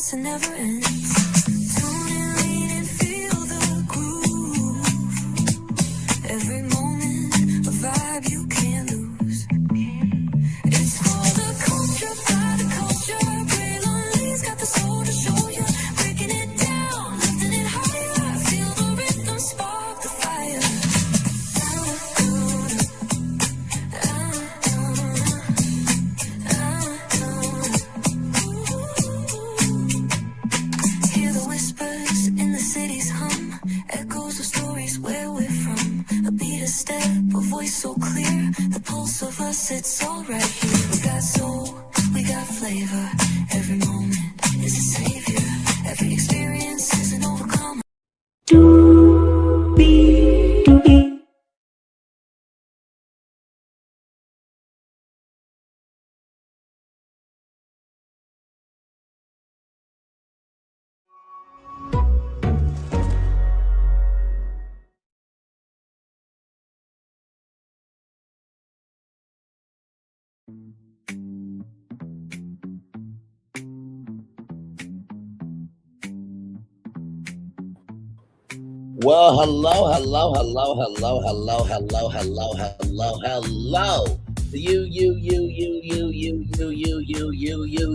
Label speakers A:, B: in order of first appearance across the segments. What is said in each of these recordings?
A: starts and never ends. Tune in, lean and feel the groove. Every moment, a vibe you can't lose. It's for the culture, by the culture. Gray Lonely's got the soul to show you. Breaking it down, lifting it higher. Feel the rhythm, spark the fire. Hear the whispers in the city's hum, echoes of stories where we're from. A beat, a step, a voice so clear, the pulse of us, it's all right here. We got soul, we got flavor, every moment is a savior, every experience is an overcomer.
B: Well, hello to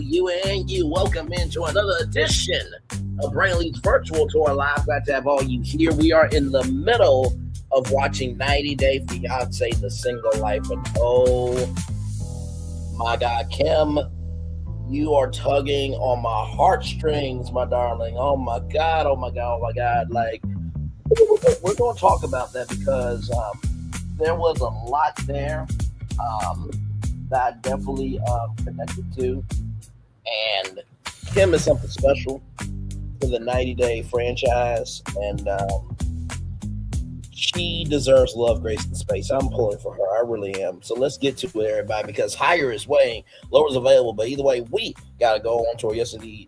B: you, and you. Welcome into another edition of Brainley's virtual tour live. Glad to have all you here. We are in the middle of watching 90 Day Fiance, The Single Life, and oh my God, Kim, you are tugging on my heartstrings, my darling. Oh my God. Like, we're going to talk about that because there was a lot there that I definitely connected to. And Kim is something special to the 90 Day franchise. And she deserves love, grace, and space. I'm pulling for her. I really am. So let's get to it, everybody, because higher is weighing, lower is available. But either way, we got to go on tour. Yes, indeed.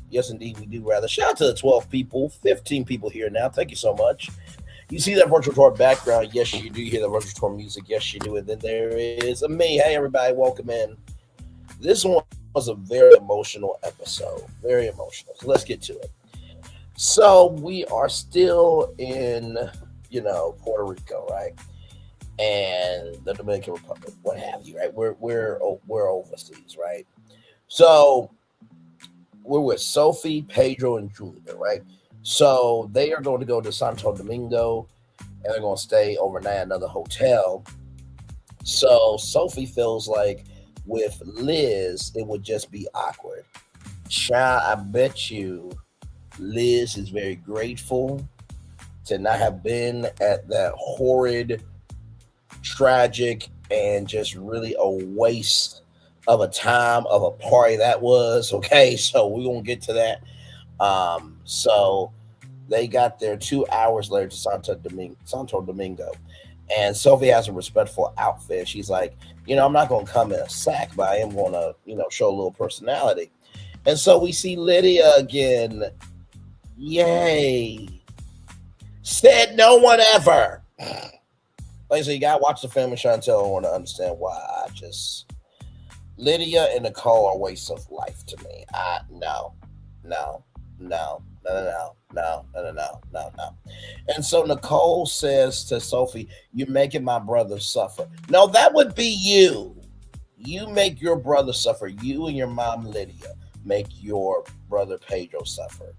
B: Yes, indeed, we do rather. Shout out to the 12 people, 15 people here now. Thank you so much. You see that virtual tour background. Yes, you do hear the virtual tour music. Yes, you do. And then there is a me. Hey, everybody, welcome in. This one was a very emotional episode. Very emotional. So let's get to it. So we are still in, Puerto Rico, right? And the Dominican Republic, what have you, right? We're overseas, right? So we're with Sophie, Pedro, and Julia, right? So they are going to go to Santo Domingo, and they're going to stay overnight at another hotel. So Sophie feels like with Liz, it would just be awkward. Child, I bet you Liz is very grateful to not have been at that horrid, tragic, and just really a waste of a time of a party that was. Okay, so we're gonna get to that. So they got there 2 hours later to Santo Domingo, and Sophie has a respectful outfit. She's like, I'm not gonna come in a sack, but I am gonna, show a little personality. And so we see Lidia again. Yay! Said no one ever. Like I said, you gotta watch the film and Chantel. I want to understand why. Lidia and Nicole are wastes of life to me. No. And so Nicole says to Sophie, "You're making my brother suffer." No, that would be you. You make your brother suffer. You and your mom Lidia make your brother Pedro suffer.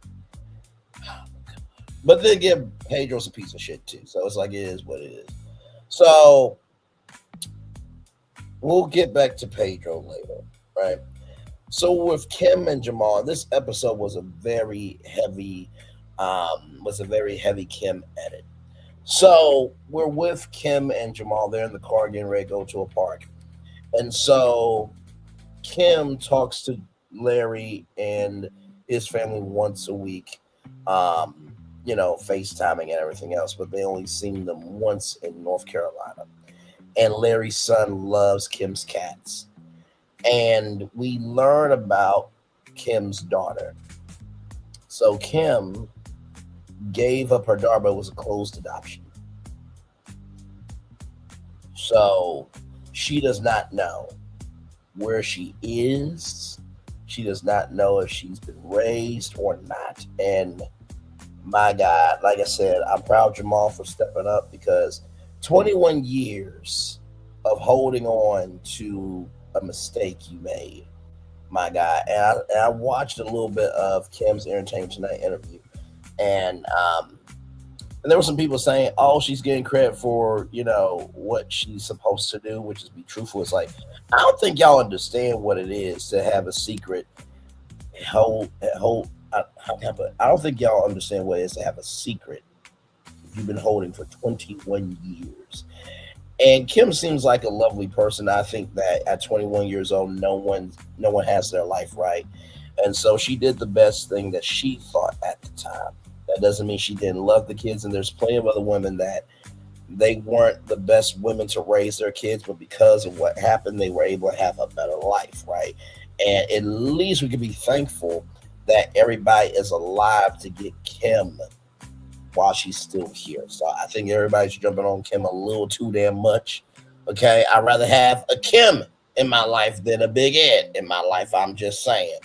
B: But then again, Pedro's a piece of shit too. So it's like it is what it is. So we'll get back to Pedro later, right? So with Kim and Jamal, this episode was a very heavy Kim edit. So we're with Kim and Jamal. They're in the car getting ready to go to a park. And so Kim talks to Larry and his family once a week, FaceTiming and everything else, but they only seen them once in North Carolina. And Larry's son loves Kim's cats. And we learn about Kim's daughter. So Kim gave up her daughter, but it was a closed adoption. So she does not know where she is. She does not know if she's been raised or not. And my God, like I said, I'm proud Jamal for stepping up because 21 years of holding on to a mistake you made, my God. And I watched a little bit of Kim's Entertainment Tonight interview, and and there were some people saying, "Oh, she's getting credit for what she's supposed to do, which is be truthful." It's like I don't think y'all understand what it is to have a secret hold. How can I put it? I don't think y'all understand what it is to have a secret you've been holding for 21 years. And Kim seems like a lovely person. I think that at 21 years old, no one has their life right, and so she did the best thing that she thought at the time. That doesn't mean she didn't love the kids, and there's plenty of other women that they weren't the best women to raise their kids, but because of what happened, they were able to have a better life, right? And at least we can be thankful that everybody is alive to get Kim while she's still here. So I think everybody's jumping on Kim a little too damn much. Okay, I'd rather have a Kim in my life than a Big Ed in my life. I'm just saying.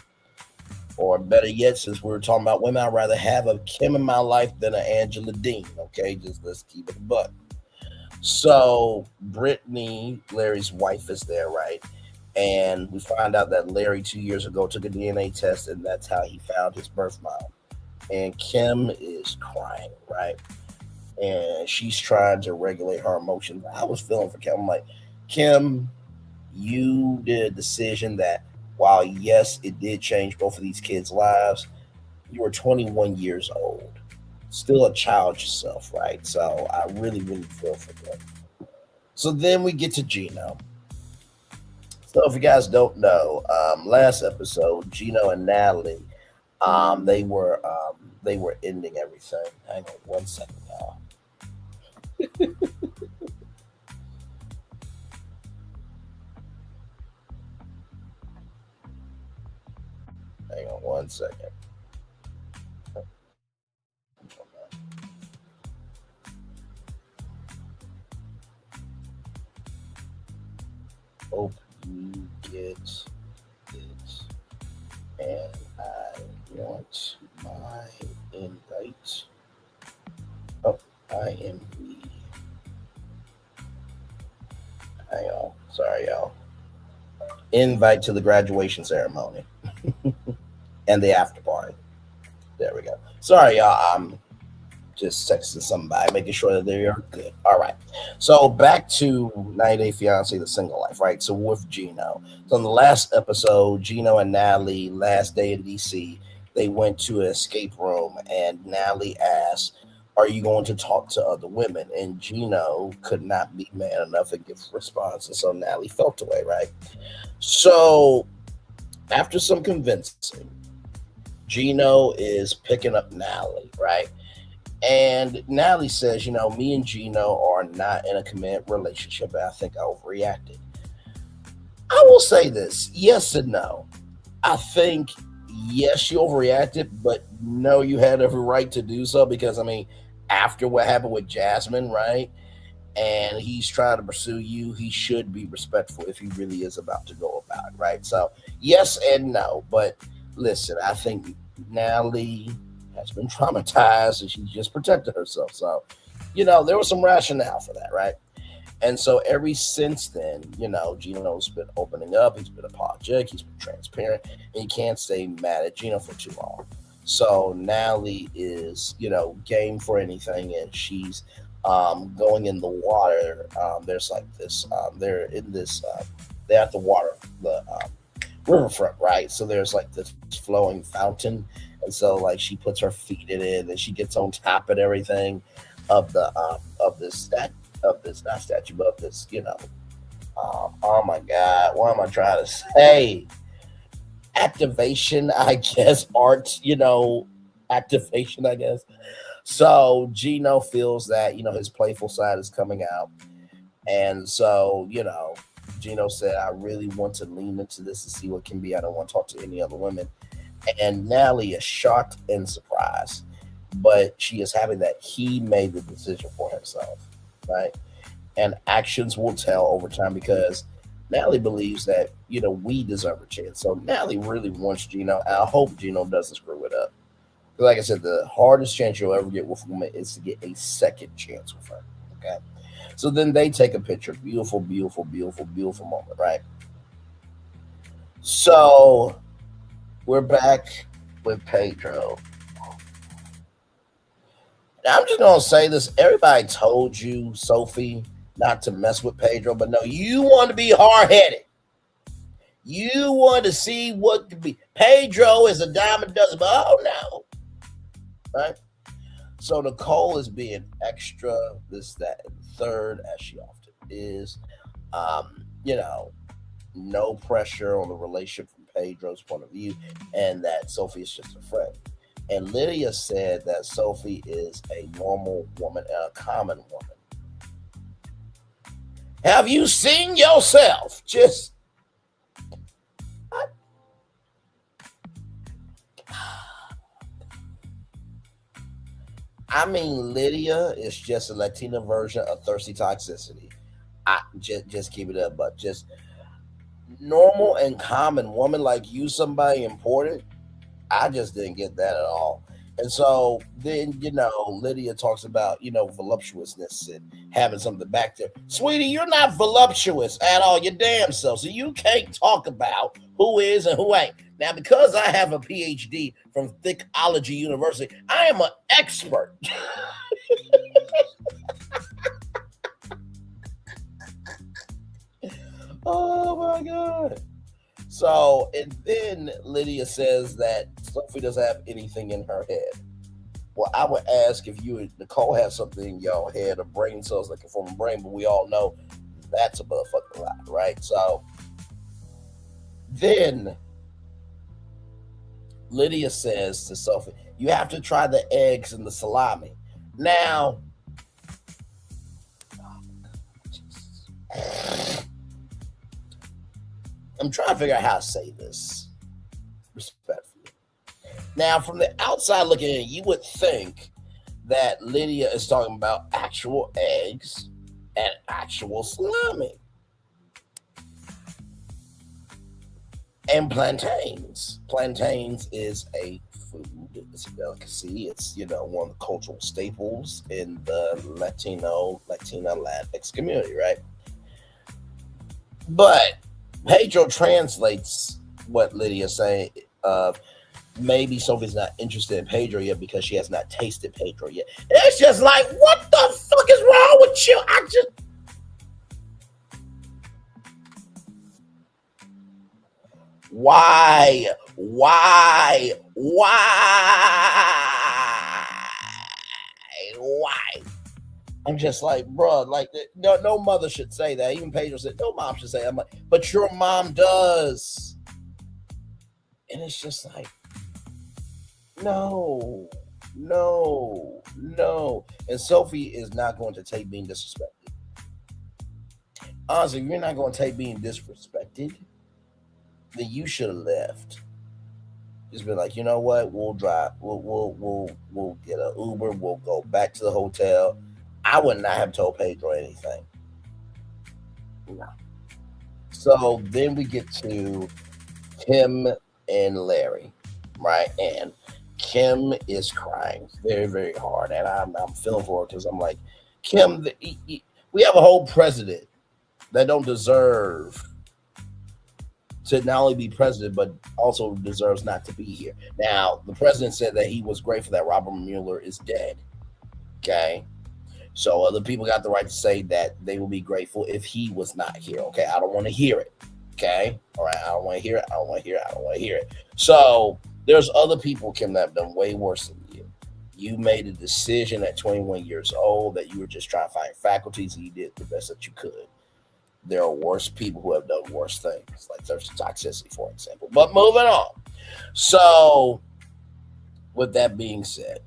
B: Or better yet, since we were talking about women, I'd rather have a Kim in my life than an Angela Dean. Okay, just let's keep it a buck. So Brittany, Larry's wife, is there, right? And we find out that Larry 2 years ago took a DNA test, and that's how he found his birth mom. And Kim is crying, right? And she's trying to regulate her emotions. I was feeling for Kim. I'm like, Kim, you did a decision that, while yes, it did change both of these kids' lives, you were 21 years old, still a child yourself, right? So I really, really feel for them. So then we get to Gino. So if you guys don't know, last episode, Gino and Natalie, they were ending everything. Hang on one second, y'all. Hang on one second. Hope you get it. And I want my invite. Oh, I am the. Hang on. Sorry, y'all. Invite to the graduation ceremony and the after party. There we go. Sorry, y'all. I'm just texting somebody, making sure that they're good. All right. So back to 90 Day Fiance, the single life, right? So with Gino. So in the last episode, Gino and Natalie, last day in DC, they went to an escape room, and Natalie asked, "Are you going to talk to other women?" And Gino could not be man enough and give a response. And so Natalie felt away, right? So after some convincing, Gino is picking up Natalie, right? And Natalie says, me and Gino are not in a committed relationship, and I think I overreacted. I will say this, yes and no. I think, yes, you overreacted, but no, you had every right to do so because, after what happened with Jasmine, right? And he's trying to pursue you, he should be respectful if he really is about to go about it, right? So, yes and no. But listen, I think Natalie has been traumatized and she's just protected herself. So, there was some rationale for that, right? And so ever since then, Gino's been opening up, he's been apologetic, he's been transparent, and you can't stay mad at Gino for too long. So Natalie is, game for anything, and she's going in the water. There's like this, they're in this, they're at the water, the riverfront, right? So there's like this flowing fountain, and so like she puts her feet in it, and she gets on top and everything of the of this not statue, but of this, oh my God, what am I trying to say? Activation, I guess, art, activation, I guess. So Gino feels that, his playful side is coming out. And so, Gino said, I really want to lean into this to see what can be. I don't want to talk to any other women. And Natalie is shocked and surprised, but she is happy that he made the decision for himself, right? And actions will tell over time because Natalie believes that we deserve a chance. So Natalie really wants Gino. I hope Gino doesn't screw it up. Like I said, the hardest chance you'll ever get with a woman is to get a second chance with her. Okay. So then they take a picture. Beautiful, beautiful, beautiful, beautiful moment, right? So we're back with Pedro. Now, I'm just gonna say this. Everybody told you, Sophie, not to mess with Pedro, but no, you want to be hard headed. You want to see what could be. Pedro is a dime a dozen, but oh no, right? So Nicole is being extra, this, that, and third, as she often is. You know, no pressure on the relationship from Pedro's point of view, and that Sophie is just a friend. And Lydia said that Sophie is a normal woman and a common woman. Have you seen yourself? I mean, Lydia is just a Latina version of thirsty toxicity. I just keep it up, but just normal and common woman like you, somebody important. I just didn't get that at all. And so then, Lydia talks about, voluptuousness and having something back there. Sweetie, you're not voluptuous at all, your damn self. So you can't talk about who is and who ain't. Now, because I have a PhD from Thickology University, I am an expert. Oh my God. So, and then Lydia says that Sophie doesn't have anything in her head. Well, I would ask if you and Nicole have something in your head or brain cells that can form a brain, but we all know that's a motherfucking lie, right? So then Lydia says to Sophie, you have to try the eggs and the salami. Now, I'm trying to figure out how to say this respectfully. Now, from the outside looking in, you would think that Lydia is talking about actual eggs and actual salami and plantains. Plantains is a food, it's a delicacy. It's, one of the cultural staples in the Latina, Latinx community, right? But Pedro translates what Lydia's saying. Maybe Sophie's not interested in Pedro yet because she has not tasted Pedro yet. It's just like, what the fuck is wrong with you? Why? Why? Why? I'm just like, bro, like, no mother should say that. Even Pedro said, no mom should say that. I'm like, but your mom does. And it's just like, no, no, no. And Sophie is not going to take being disrespected. Honestly, if you're not going to take being disrespected, then you should have left. Just be like, you know what? We'll drive. We'll get an Uber. We'll go back to the hotel. I would not have told Pedro anything. No. So then we get to Kim and Larry, right? And Kim is crying very, very hard, and I'm feeling for her because I'm like, Kim, we have a whole president that don't deserve to not only be president but also deserves not to be here. Now, the president said that he was grateful that Robert Mueller is dead. Okay. So other people got the right to say that they will be grateful if he was not here. Okay. I don't want to hear it. Okay. All right. I don't want to hear it. I don't want to hear it. I don't want to hear it. So there's other people, Kim, that have done way worse than you. You made a decision at 21 years old that you were just trying to find faculties and you did the best that you could. There are worse people who have done worse things, like thirsty toxicity, for example. But moving on. So, with that being said,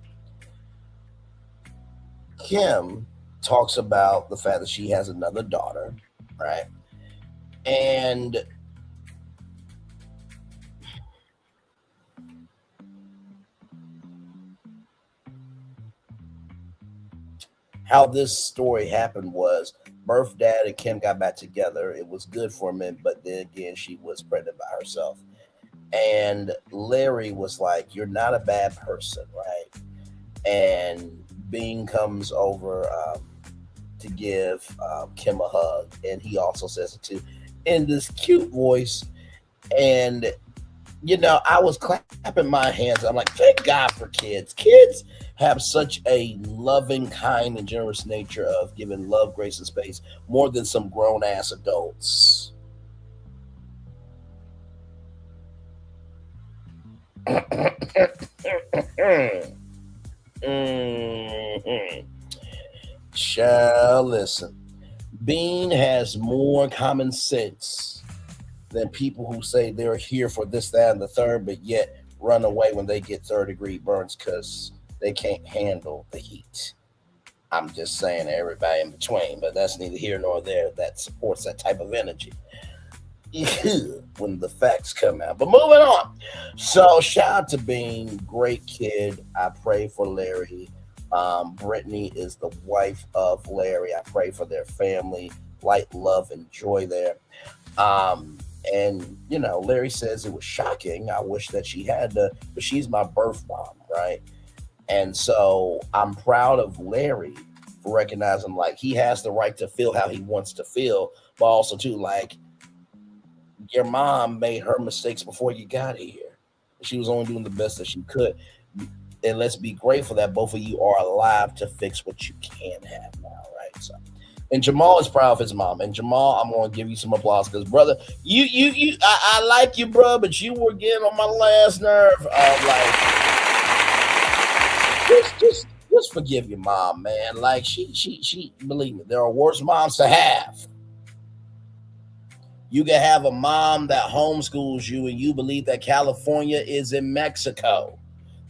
B: Kim talks about the fact that she has another daughter, right? And how this story happened was Birth dad and Kim got back together. It was good for a minute, but then again, she was pregnant by herself. And Larry was like, "You're not a bad person, right?" And Bean comes over to give Kim a hug, and he also says it too in this cute voice. And I was clapping my hands. I'm like, thank God for kids. Kids have such a loving, kind, and generous nature of giving love, grace, and space more than some grown ass adults. Mhm. Shall listen. Bean has more common sense than people who say they're here for this, that, and the third, but yet run away when they get third-degree burns because they can't handle the heat. I'm just saying everybody in between, but that's neither here nor there. That supports that type of energy. When the facts come out. But moving on. So shout out to Bean, great kid. I pray for Larry. Brittany is the wife of Larry. I pray for their family, light, love, and joy there. And Larry says it was shocking. I wish that she had to, but she's my birth mom, right? And so I'm proud of Larry for recognizing like he has the right to feel how he wants to feel, but also too like your mom made her mistakes before you got here. She was only doing the best that she could. And let's be grateful that both of you are alive to fix what you can have now, right? So, and Jamal is proud of his mom. And Jamal, I'm gonna give you some applause because, brother, I like you, bro, but you were getting on my last nerve. Just forgive your mom, man. Like she. Believe me, there are worse moms to have. You can have a mom that homeschools you, and you believe that California is in Mexico.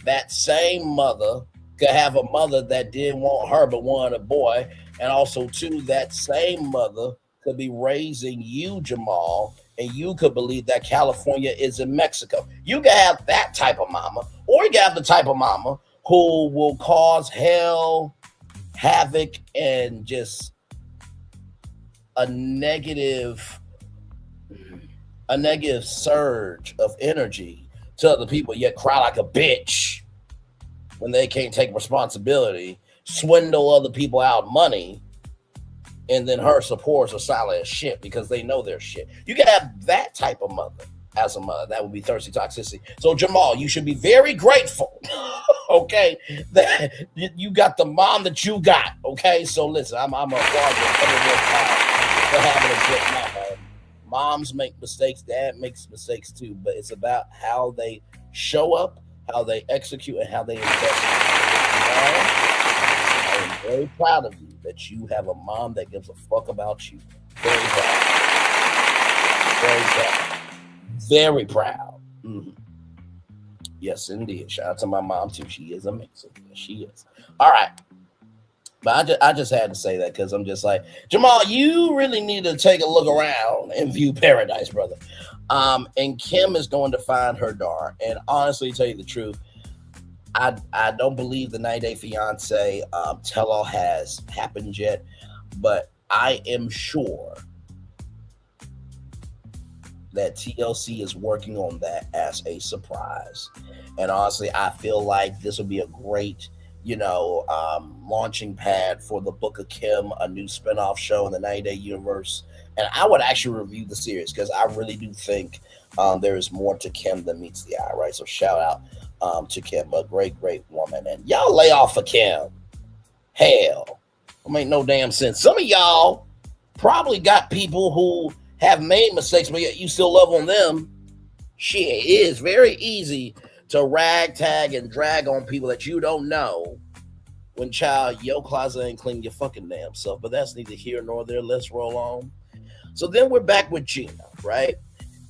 B: That same mother could have a mother that didn't want her but wanted a boy, and also too that same mother could be raising you, Jamal, and you could believe that California is in Mexico. You can have that type of mama, or you can have the type of mama who will cause hell, havoc, and just a negative a negative surge of energy to other people, yet cry like a bitch when they can't take responsibility, swindle other people out money, and then her supporters are silent as shit because they know their shit. You can have that type of mother as a mother. That would be thirsty toxicity. So Jamal, you should be very grateful, okay, that you got the mom that you got. Okay, so listen, I'm a applaud for having a good mom. Moms make mistakes, dad makes mistakes too, but it's about how they show up, how they execute, and how they invest. I am very proud of you that you have a mom that gives a fuck about you. Very proud. Very proud. Very proud. Mhm. Yes, indeed. Shout out to my mom too. She is amazing. Yes, she is. All right. But I just had to say that because I'm just like, Jamal, you really need to take a look around and view paradise, brother. And Kim is going to find her daughter. And honestly, to tell you the truth, I don't believe the 90-Day Fiance tell-all has happened yet, but I am sure that TLC is working on that as a surprise. And honestly, I feel like this will be a great launching pad for the Book of Kim, a new spinoff show in the 90-Day universe. And I would actually review the series because I really do think there is more to Kim than meets the eye, right? So shout out to Kim, a great, great woman. And y'all lay off of Kim. Hell, it make no damn sense. Some of y'all probably got people who have made mistakes, but yet you still love on them. Shit, it is very easy to ragtag and drag on people that you don't know when, child, your closet ain't clean your fucking damn self. But that's neither here nor there. Let's roll on. So then we're back with Gino, right?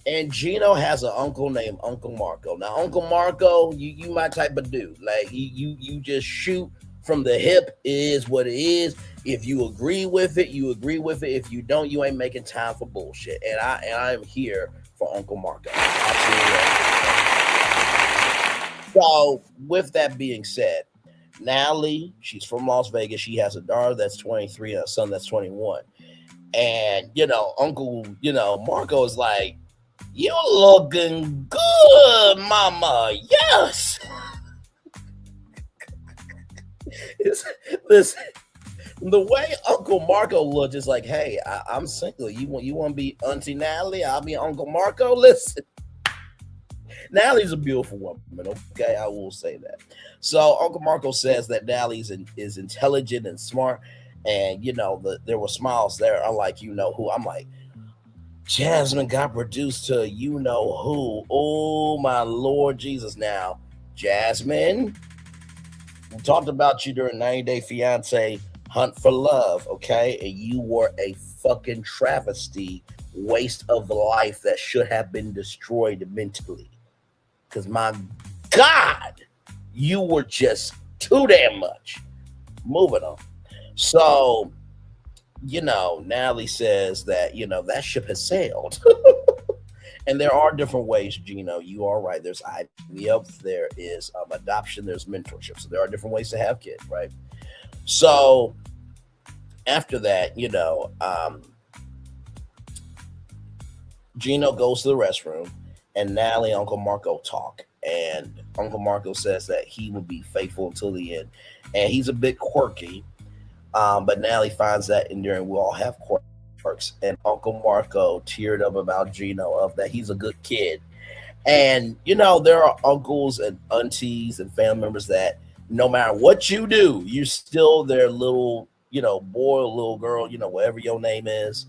B: And Gino has an uncle named Uncle Marco. Now, Uncle Marco, you my type of dude. Like, you just shoot from the hip. It is what it is. If you agree with it, you agree with it. If you don't, you ain't making time for bullshit. And I am here for Uncle Marco. Absolutely. So, with that being said, Natalie, she's from Las Vegas. She has a daughter that's 23 and a son that's 21. And Uncle, Marco is like, "You looking good, Mama? Yes." It's, this the way Uncle Marco looked is like, "Hey, I'm single. You want to be Auntie Natalie? I'll be Uncle Marco. Listen, Natalie's a beautiful woman. Okay, I will say that." So Uncle Marco says that Natalie is intelligent and smart, and there were smiles there. Unlike who, I'm like, Jasmine got produced to who. Oh my Lord Jesus! Now, Jasmine, we talked about you during 90 Day Fiance Hunt for Love, okay? And you were a fucking travesty, waste of life that should have been destroyed mentally. Because my God, you were just too damn much. Moving on. So, Natalie says that, that ship has sailed. And there are different ways, Gino. You are right. There's IVF, there is adoption, there's mentorship. So there are different ways to have kids, right? So after that, Gino goes to the restroom, and Natalie and Uncle Marco talk. And Uncle Marco says that he will be faithful until the end. And he's a bit quirky, but Natalie finds that endearing. We all have quirks. And Uncle Marco teared up about Gino of that he's a good kid. And, there are uncles and aunties and family members that no matter what you do, you're still their little, boy or little girl, whatever your name is.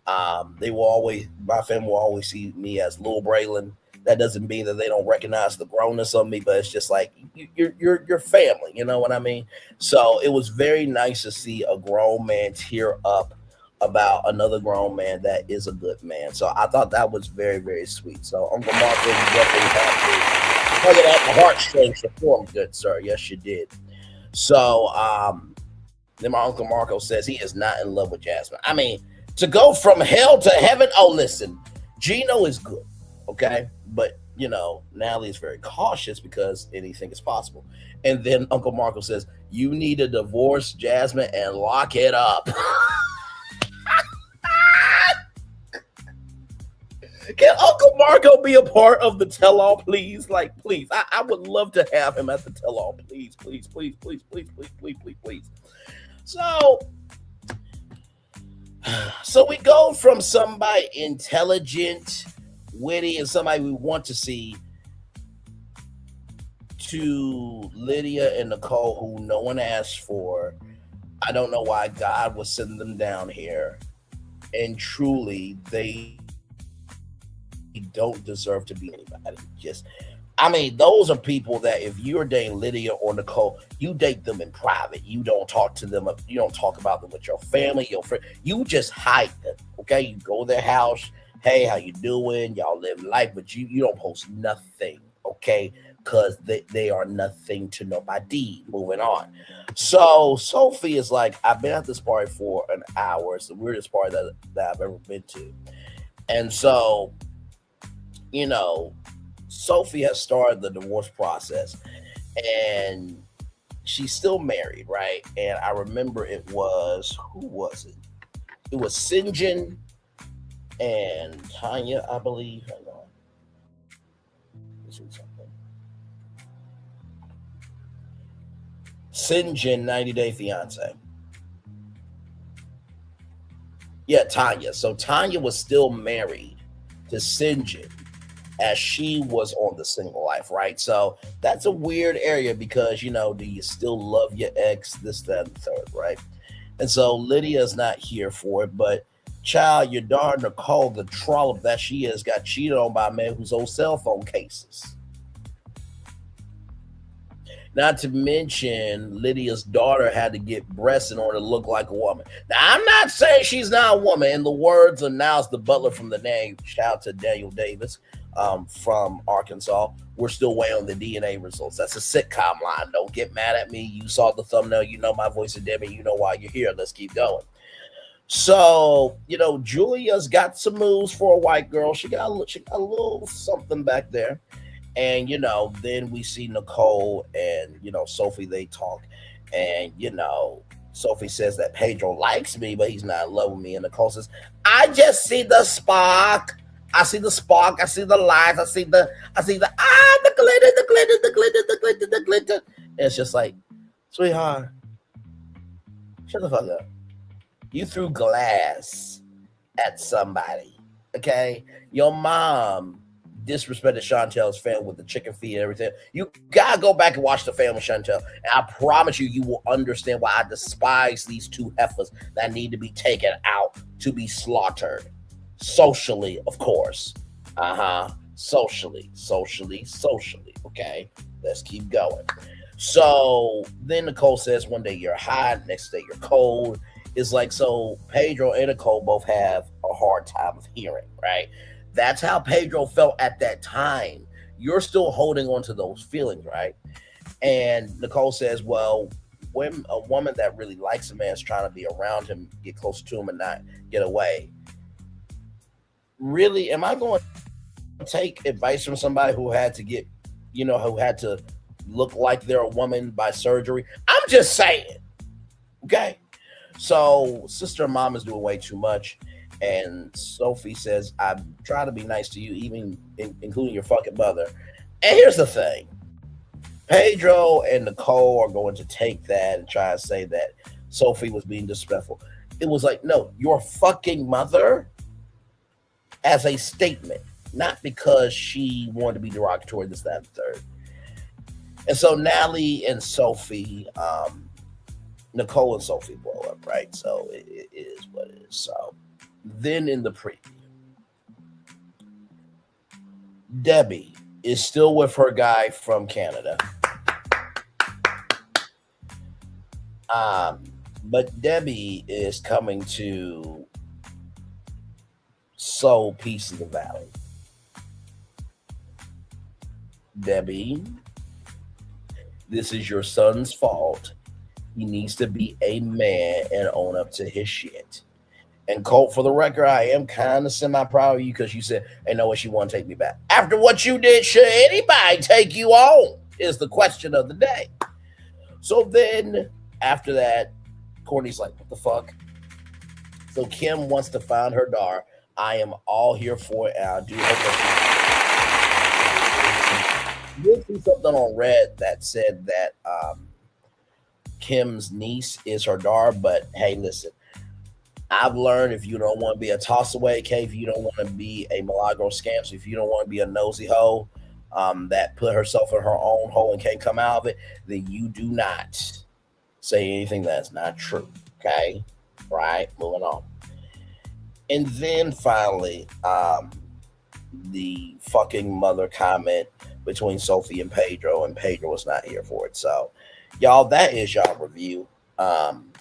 B: My family will always see me as Lil Braylon. That doesn't mean that they don't recognize the grownness of me, but it's just like you're family. You know what I mean? So it was very nice to see a grown man tear up about another grown man that is a good man. So I thought that was very, very sweet. So Uncle Marco, you definitely have to tug it at the heartstrings to form, good sir. Yes, you did. So then my Uncle Marco says he is not in love with Jasmine. I mean, to go from hell to heaven. Oh, listen, Gino is good, okay, but Natalie is very cautious because anything is possible. And then Uncle Marco says, "You need to divorce Jasmine and lock it up." Can Uncle Marco be a part of the tell-all, please? Like, please. I would love to have him at the tell-all. Please, please, please, please, please, please, please, please, please. So, so we go from somebody intelligent, witty, and somebody we want to see to Lidia and Nicole, who no one asked for. I don't know why God was sending them down here. And truly, they don't deserve to be anybody. Those are people that if you're dating Lidia or Nicole, you date them in private. You don't talk to them. You don't talk about them with your family, your friend. You just hide them. Okay, you go to their house. Hey, how you doing? Y'all live life, but you don't post nothing. Okay, because they are nothing to nobody. Moving on. So Sophie is like, I've been at this party for an hour. It's the weirdest party that I've ever been to. And so, Sophie has started the divorce process, and she's still married, right? And I remember who was it? It was Sinjin and Tanya, I believe. Hang on. Let's see something. Sinjin, 90 Day Fiance. Yeah, Tanya. So Tanya was still married to Sinjin as she was on the single life, right? So that's a weird area because, do you still love your ex, this, that, and the third, right? And so Lydia's not here for it, but child, your daughter Nicole, the trollop that she is, got cheated on by a man who's on cell phone cases. Not to mention, Lydia's daughter had to get breasts in order to look like a woman. Now, I'm not saying she's not a woman. In the words of Niles the Butler from the name, shout out to Daniel Davis from Arkansas, we're still waiting on the DNA results. That's a sitcom line. Don't get mad at me. You saw the thumbnail. You know my voice is Debbie. You know why you're here. Let's keep going. So, Julia's got some moves for a white girl. She got a little something back there. And, then we see Nicole and, Sophie, they talk. And, Sophie says that Pedro likes me, but he's not in love with me. And Nicole says, I just see the spark. I see the spark. I see the lights. The glitter, the glitter, the glitter, the glitter, the glitter. And it's just like, sweetheart, shut the fuck up. You threw glass at somebody, okay? Your mom disrespected Chantel's family with the chicken feet and everything. You gotta go back and watch the family, Chantel. And I promise you, you will understand why I despise these two heifers that need to be taken out to be slaughtered. Socially, of course. Socially. Okay, let's keep going. So then Nicole says one day you're hot, next day you're cold. It's like, so Pedro and Nicole both have a hard time of hearing, right? That's how Pedro felt at that time. You're still holding on to those feelings, right? And Nicole says, well, when a woman that really likes a man is trying to be around him, get close to him and not get away. Really, am I going to take advice from somebody who had to get, who had to look like they're a woman by surgery? I'm just saying, okay? So sister and mom is doing way too much. And Sophie says, I'm trying to be nice to you, even including your fucking mother. And here's the thing. Pedro and Nicole are going to take that and try to say that Sophie was being disrespectful. It was like, no, your fucking mother as a statement, not because she wanted to be derogatory, this, that, and the third. And so Natalie and Sophie, Nicole and Sophie blow up, right? So it is what it is. So then in the preview, Debbie is still with her guy from Canada. But Debbie is coming to sow Peace in the Valley. Debbie, this is your son's fault. He needs to be a man and own up to his shit. And Colt, for the record, I am kind of semi-proud of you because you said, hey, no way she want to take me back. After what you did, should anybody take you on? Is the question of the day. So then, after that, Courtney's like, what the fuck? So Kim wants to find her daughter. I am all here for it, and I do hope that she... You'll see something on Red that said that Kim's niece is her daughter, but hey, listen. I've learned if you don't want to be a toss-away cake, if you don't want to be a Milagro scam, so if you don't want to be a nosy hoe that put herself in her own hole and can't come out of it, then you do not say anything that's not true, okay? Right? Moving on. And then finally, the fucking mother comment between Sophie and Pedro was not here for it. So, y'all, that is y'all review. I'm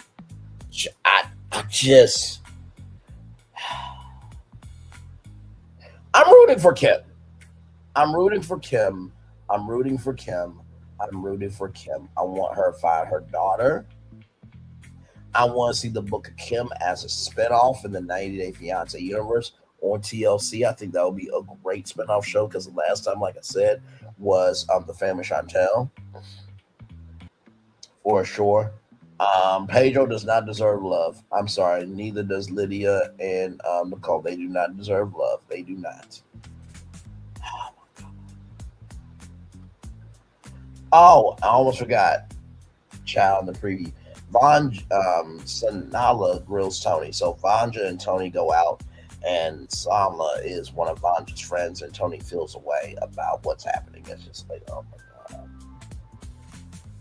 B: rooting for Kim. I want her to find her daughter. I want to see the Book of Kim as a spinoff in the 90 Day Fiance universe on TLC. I think that would be a great spinoff show because the last time, like I said, was The Family Chantel. For sure. Pedro does not deserve love. I'm sorry. Neither does Lidia and Nicole. They do not deserve love. They do not. Oh, I almost forgot. Child in the preview. Sanala grills Tony. So Vanja and Tony go out, and Samla is one of Vanja's friends, and Tony feels a way about what's happening. It's just like, oh my God.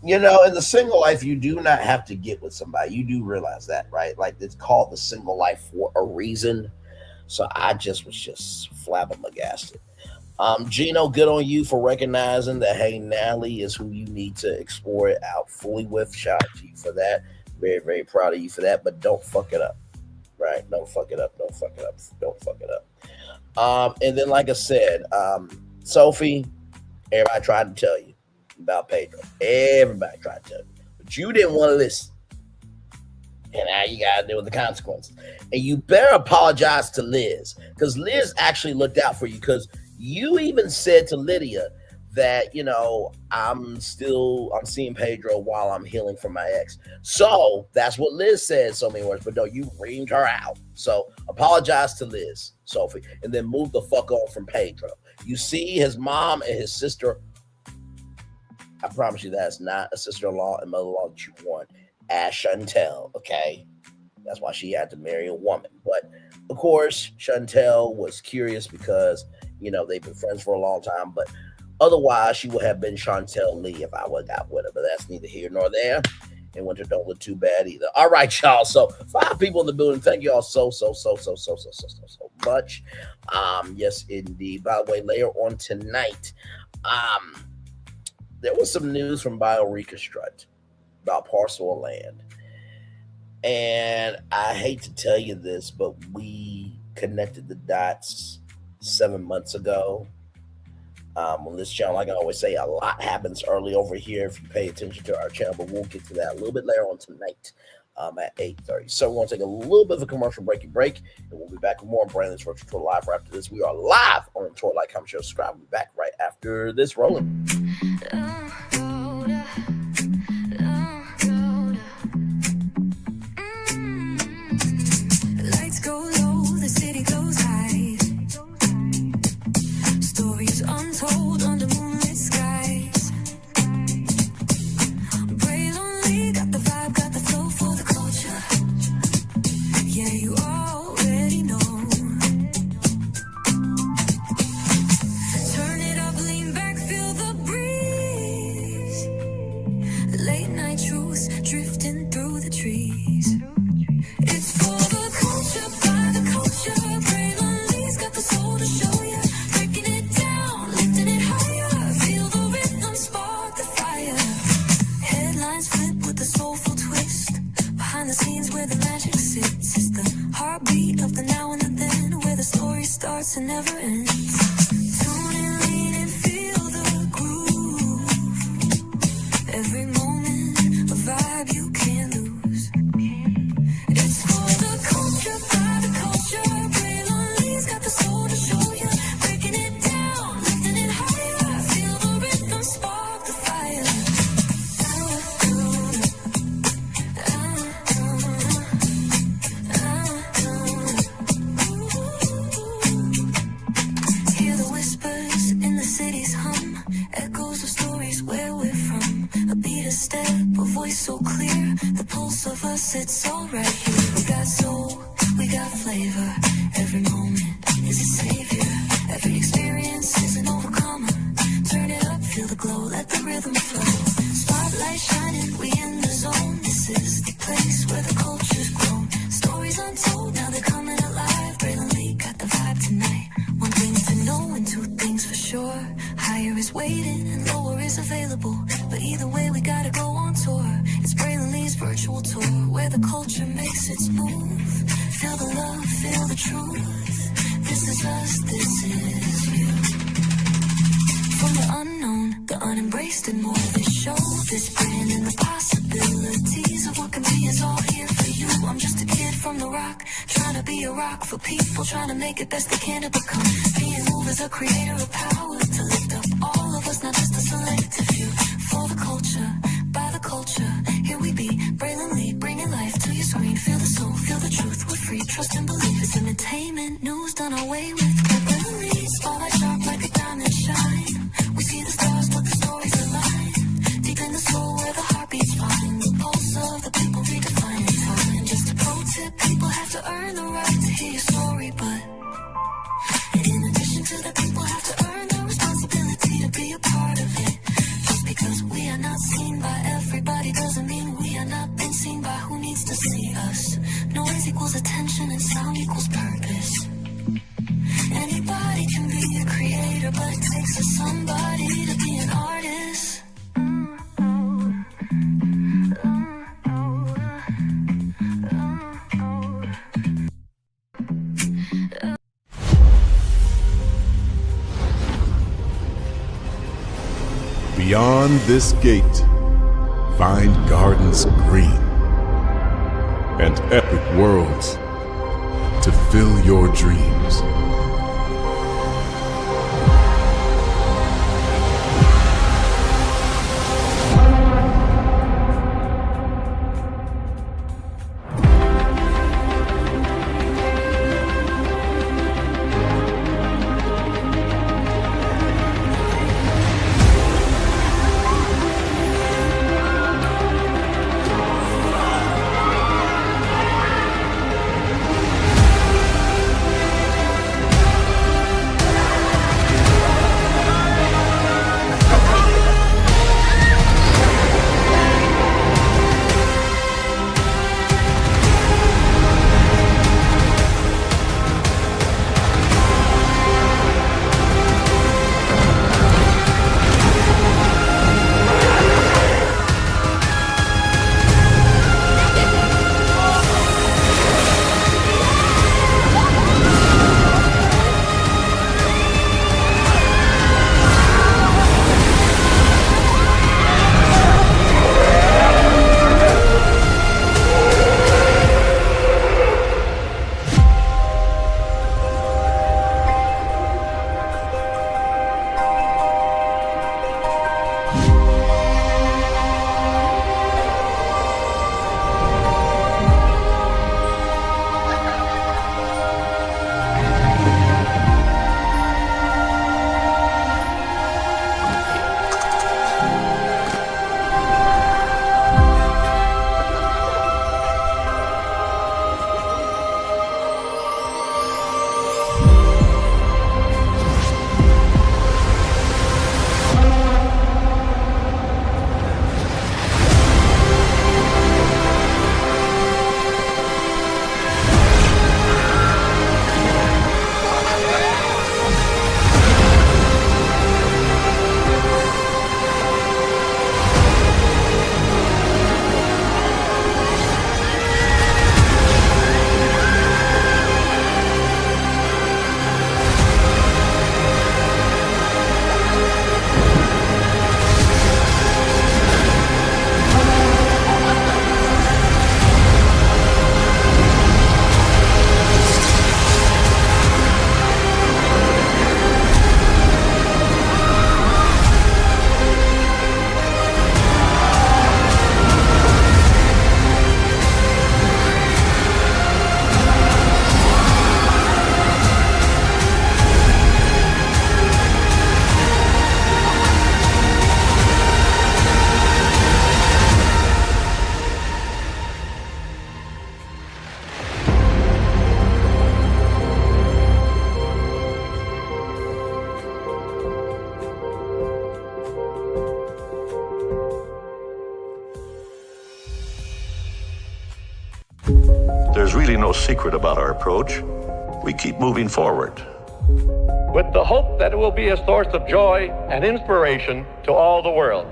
B: In the single life, you do not have to get with somebody. You do realize that, right? Like, it's called the single life for a reason. So I was just flabbergasted. Gino, good on you for recognizing that, hey, Natalie is who you need to explore it out fully with. Shout out to you for that. Very, very proud of you for that, but don't fuck it up, right? Don't fuck it up. And then, like I said, Sophie, everybody tried to tell you about Pedro. Everybody tried to tell you, but you didn't want to listen. And now you got to deal with the consequences. And you better apologize to Liz, because Liz actually looked out for you, because you even said to Lidia that I'm seeing Pedro while I'm healing from my ex. So that's what Liz said so many words, but no, you reamed her out. So apologize to Liz, Sophie, and then move the fuck on from Pedro. You see his mom and his sister. I promise you that's not a sister-in-law and mother-in-law that you want as Chantel, okay? That's why she had to marry a woman. But of course, Chantel was curious because, they've been friends for a long time, but otherwise, she would have been Chantel Lee if I would have got with her, but that's neither here nor there. And winter don't look too bad either. All right, y'all. So 5 people in the building. Thank you all so much. Yes, indeed. By the way, later on tonight, there was some news from BioReconstruct about parcel of land. And I hate to tell you this, but we connected the dots 7 months ago. On this channel, like I always say, a lot happens early over here if you pay attention to our channel, but we'll get to that a little bit later on tonight at 8:30. So we're going to take a little bit of a commercial break, and we'll be back with more Brandon's Virtual Tour Live after this. We are live on Tour Like, comment, share, subscribe. We'll be back right after this rolling.
A: Lights go low, the city goes high. Stories untold under moonlit skies. Pray lonely, got the vibe, got the flow for the culture. Yeah, you already know. Turn it up, lean back, feel the breeze. Late night truths drifting through the trees. It's for the culture, by the culture. Pray lonely's got the soul to show ya. Breaking it down, lifting it higher. Feel the rhythm, spark the fire. Headlines flip with a soulful twist. Behind the scenes where the magic sits. It's the heartbeat of the now and the then, where the story starts and never ends. Tune in, lean and feel the groove. Every moment, a vibe you can't lose. It's for the culture, by the culture. Pray lonely's got the soul to show ya. Breaking it down, lifting it higher. Feel the rhythm, spark the fire. Hear the whispers in the city's hum. Echoes of stories where we're from. A beat, a step, a voice so clear. The pulse of us, it's all right here. We got soul, we got flavor. Every moment is a savior. Every experience is an overcomer. Turn it up, feel the glow, let the rhythm flow. Spotlight shining, we in the zone. This is the place where the culture's grown. Stories untold, now they're coming alive. Braylon Lee got the vibe tonight. One thing to know and 2 things for sure. Higher is waiting and lower is available. But either way, we gotta go on tour. It's Braylon Lee's virtual tour, where the culture makes its move. Feel the love, feel the truth. This is us, this is you. From the unknown, the unembraced and more. This show, this brand and the possibilities of what can be is all here for you. I'm just a kid from the rock, trying to be a rock for people, trying to make it best they can to become. Being moved as a creator of power, to lift up all of us, not just a selective few. For the culture, by the culture, here we be, Braylon Lee, bringing life to your screen. Feel the soul, feel the truth, we're free, trust and believe. It's entertainment, news done away with. Braylon Lee, spotlight sharp like a diamond shine. We see the stars, but the stories align. Deep in the soul where the heartbeats find. The pulse of the people redefining time. Just a pro tip, people have to earn the right to hear your story, but in addition to that, people have to earn the responsibility to be a part of it. Just because we are not seen by everybody doesn't mean we are not been seen by who needs to see us. Noise equals attention and sound equals purpose. Anybody can be a creator, but it takes a somebody to be an artist.
C: Beyond this gate, find gardens green and epic worlds to fill your dreams.
D: There's really no secret about our approach. We keep moving forward,
E: with the hope that it will be a source of joy and inspiration to all the world.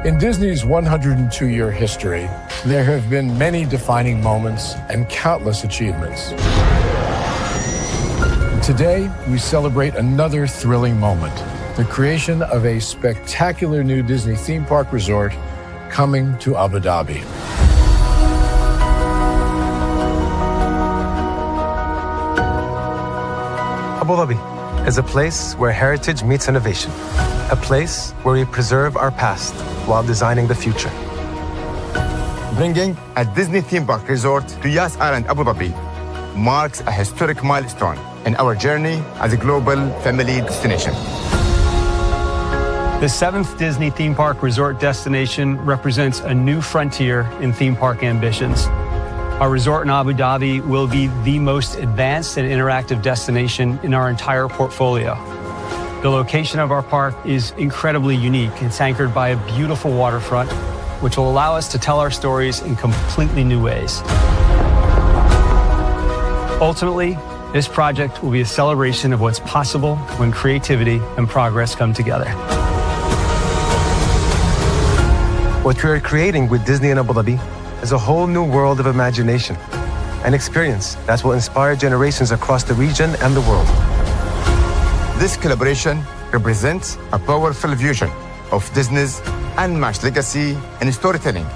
F: In Disney's 102-year history, there have been many defining moments and countless achievements. Today, we celebrate another thrilling moment, the creation of a spectacular new Disney theme park resort coming to Abu Dhabi.
G: Abu Dhabi is a place where heritage meets innovation, a place where we preserve our past while designing the future.
H: Bringing a Disney theme park resort to Yas Island, Abu Dhabi marks a historic milestone in our journey as a global family destination.
I: The 7th Disney theme park resort destination represents a new frontier in theme park ambitions. Our resort in Abu Dhabi will be the most advanced and interactive destination in our entire portfolio. The location of our park is incredibly unique. It's anchored by a beautiful waterfront, which will allow us to tell our stories in completely new ways. Ultimately, this project will be a celebration of what's possible when creativity and progress come together.
G: What we are creating with Disney in Abu Dhabi is a whole new world of imagination, an experience that will inspire generations across the region and the world.
H: This collaboration represents a powerful fusion of Disney's unmatched legacy in storytelling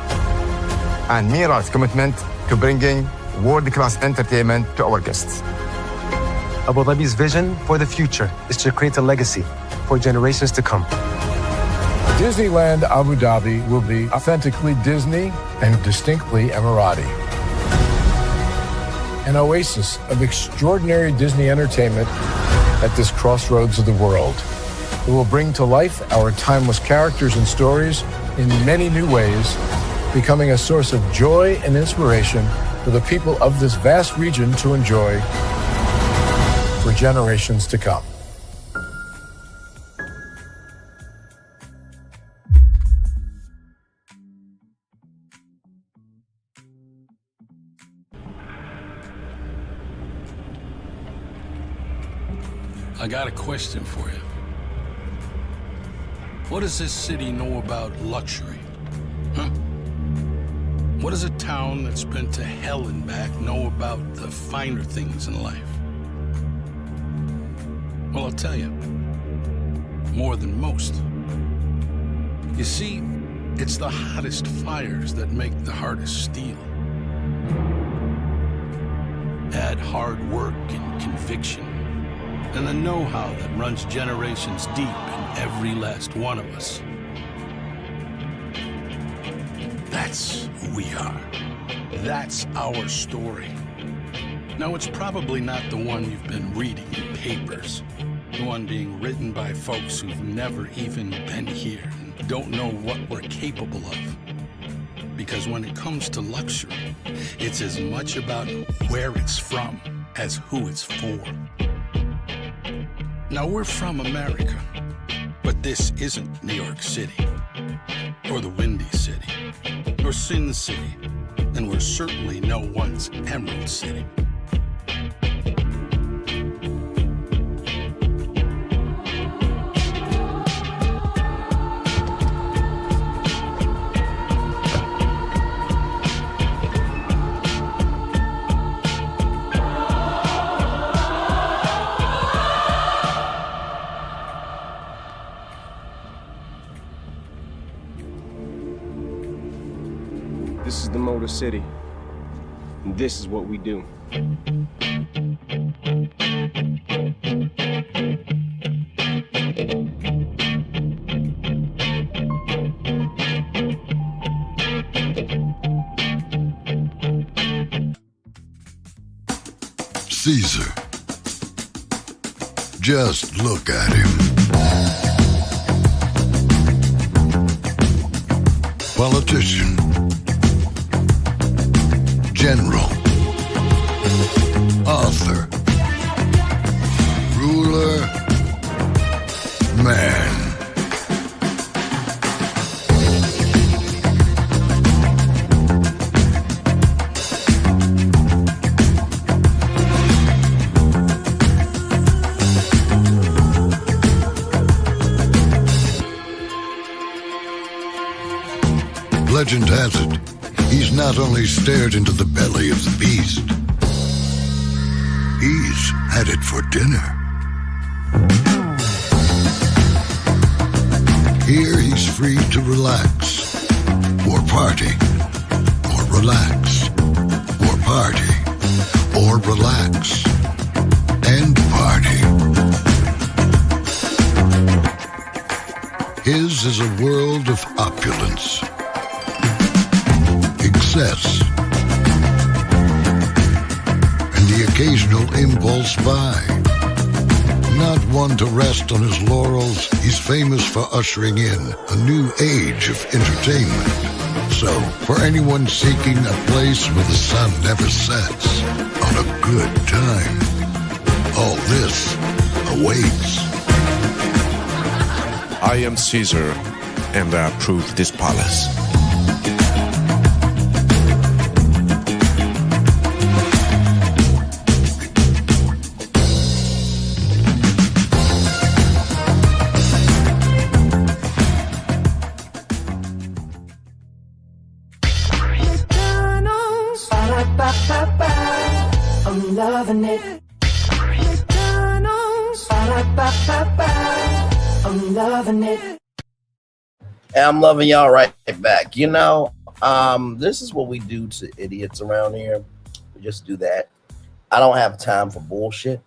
H: and Miral's commitment to bringing world-class entertainment to our guests.
G: Abu Dhabi's vision for the future is to create a legacy for generations to come.
F: Disneyland Abu Dhabi will be authentically Disney and distinctly Emirati. An oasis of extraordinary Disney entertainment at this crossroads of the world. It will bring to life our timeless characters and stories in many new ways, becoming a source of joy and inspiration for the people of this vast region to enjoy for generations to come.
J: I got a question for you. What does this city know about luxury? Huh? What does a town that's been to hell and back know about the finer things in life? Well, I'll tell you, more than most. You see, it's the hottest fires that make the hardest steel. Add hard work and conviction, and the know-how that runs generations deep in every last one of us. That's who we are. That's our story. Now, it's probably not the one you've been reading in papers, the one being written by folks who've never even been here and don't know what we're capable of. Because when it comes to luxury, it's as much about where it's from as who it's for. Now, we're from America, but this isn't New York City, or the Windy City, or Sin City, and we're certainly no one's Emerald City.
K: This is the Motor City, and this is what we do.
L: Caesar. Just look at him. Politician. General. Author. Ruler. Man. Legend has it, he's not only stared into the belly of the beast, he's had it for dinner. Here he's free to relax, or party, or relax, or party, or relax, and party. His is a world of opulence, excess, and the occasional impulse buy. Not one to rest on his laurels, he's famous for ushering in a new age of entertainment. So, for anyone seeking a place where the sun never sets on a good time, all this awaits.
M: I am Caesar, and I approve this palace.
A: I'm loving it. McDonald's. I'm loving it.
B: And I'm loving y'all right back. You know, this is what we do to idiots around here. We just do that. I don't have time for bullshit.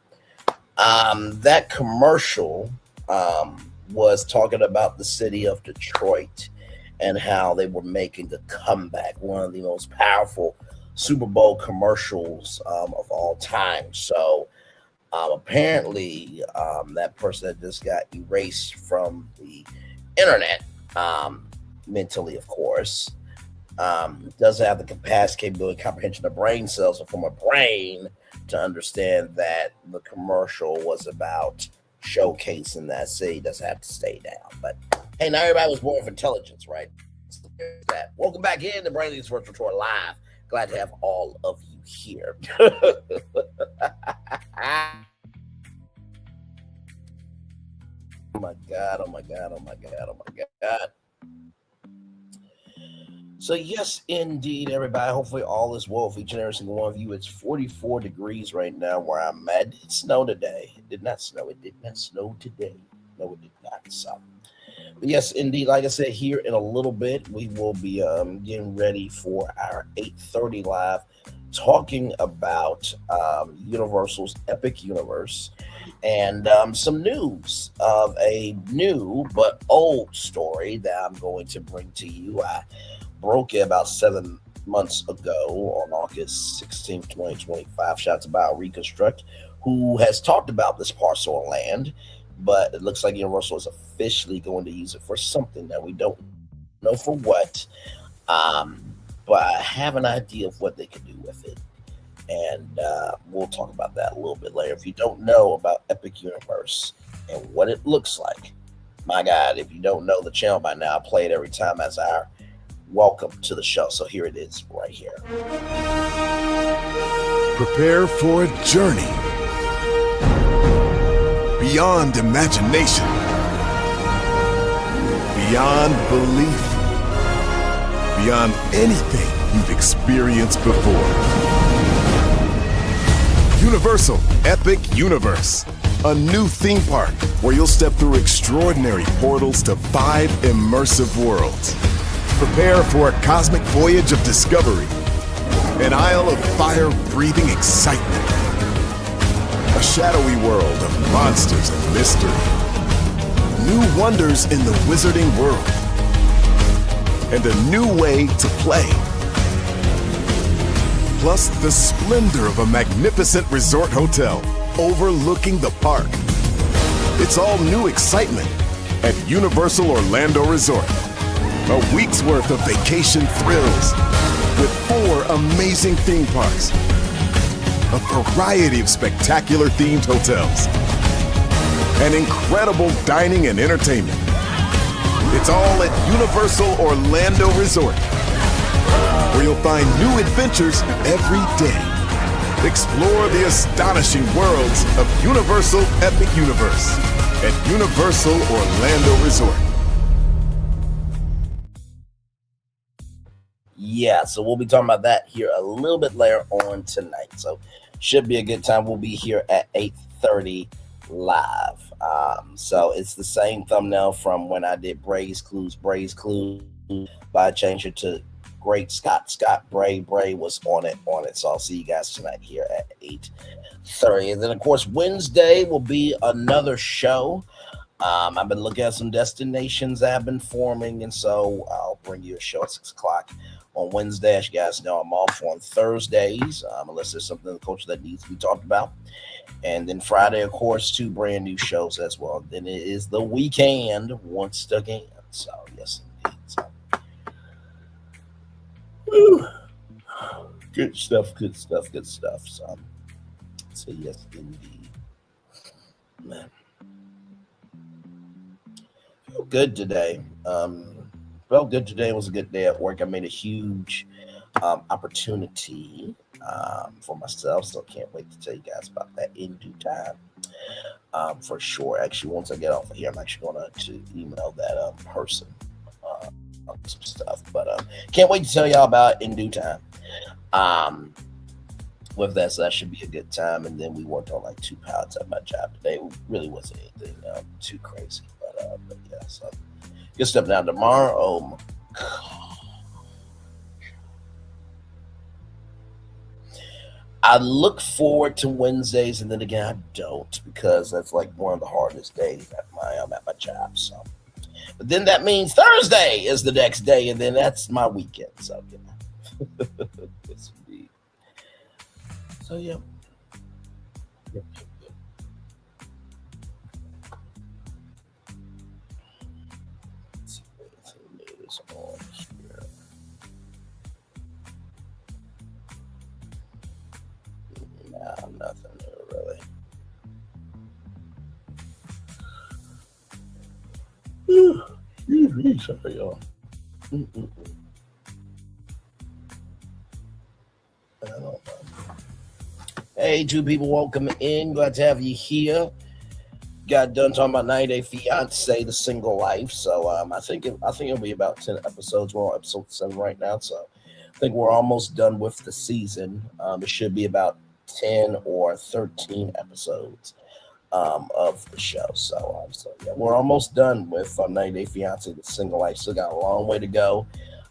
B: That commercial was talking about the city of Detroit and how they were making a comeback, one of the most powerful Super Bowl commercials of all time. So apparently that person that just got erased from the internet, mentally, of course, doesn't have the capacity, capability, comprehension of brain cells or from a brain to understand that the commercial was about showcasing that city doesn't have to stay down. But hey, not everybody was born for intelligence, right? So there's that. Welcome back in to Brain Leaders Virtual Tour Live. Glad to have all of you here. Oh my God, oh my God, oh my God, oh my God. So yes, indeed, everybody. Hopefully all is well for each and every single one of you. It's 44 degrees right now where I'm at. It snowed today. It did not snow. It did not snow today. No, it did not. So, but yes, indeed, like I said, here in a little bit, we will be getting ready for our 8:30 live, talking about Universal's Epic Universe and some news of a new but old story that I'm going to bring to you. I broke it about 7 months ago on August 16th, 2025. Shout out to Bio Reconstruct, who has talked about this parcel of land, but it looks like Universal is officially going to use it for something that we don't know for what, but I have an idea of what they could do with it, and we'll talk about that a little bit later. If you don't know about Epic Universe and what it looks like, my God, if you don't know the channel by now, I play it every time as our welcome to the show. So here it is right here.
C: Prepare for a journey beyond imagination, beyond belief, beyond anything you've experienced before. Universal Epic Universe, a new theme park where you'll step through extraordinary portals to 5 immersive worlds. Prepare for a cosmic voyage of discovery, an isle of fire-breathing excitement, a shadowy world of monsters and mystery, new wonders in the wizarding world, and a new way to play. Plus the splendor of a magnificent resort hotel overlooking the park. It's all new excitement at Universal Orlando Resort. A week's worth of vacation thrills with 4 amazing theme parks, a variety of spectacular themed hotels, and incredible dining and entertainment. It's all at Universal Orlando Resort, where you'll find new adventures every day. Explore the astonishing worlds of Universal Epic Universe at Universal Orlando Resort.
B: Yeah, so we'll be talking about that here a little bit later on tonight. So should be a good time. We'll be here at 8:30 live. So it's the same thumbnail from when I did Bray's Clues, but I changed it to Great Scott Bray. Bray was on it. So I'll see you guys tonight here at 8:30. And then, of course, Wednesday will be another show. I've been looking at some destinations I've been forming, and so I'll bring you a show at 6 o'clock on Wednesday. As you guys know, I'm off on Thursdays, unless there's something in the culture that needs to be talked about. And then Friday, of course, 2 brand new shows as well. Then it is the weekend once again. So, yes, indeed. So, good stuff. So yes, indeed. Man. Felt good today. Felt good today. It was a good day at work. I made a huge opportunity for myself, so can't wait to tell you guys about that in due time. For sure. Actually, once I get off of here, I'm actually going to email that person some stuff, but can't wait to tell y'all about it in due time. With that, so that should be a good time. And then we worked on like 2 pallets at my job today. It really wasn't anything too crazy, but yeah, so good stuff. Now tomorrow, oh my God, I look forward to Wednesdays, and then again I don't, because that's like one of the hardest days at my job. So, but then that means Thursday is the next day, and then that's my weekend. So, you know. Yes, indeed. So, yeah. Let's see if anything new is on here. No, nothing new, really. Excuse me, sorry, y'all. I don't know. Hey, 2 people, welcome in. Glad to have you here. Got done talking about 90 Day Fiance, the single life. So I think it'll be about 10 episodes. We're on episode 7 right now, so I think we're almost done with the season. It should be about 10 or 13 episodes of the show. So yeah, we're almost done with 90 Day Fiance, the single life. Still got a long way to go.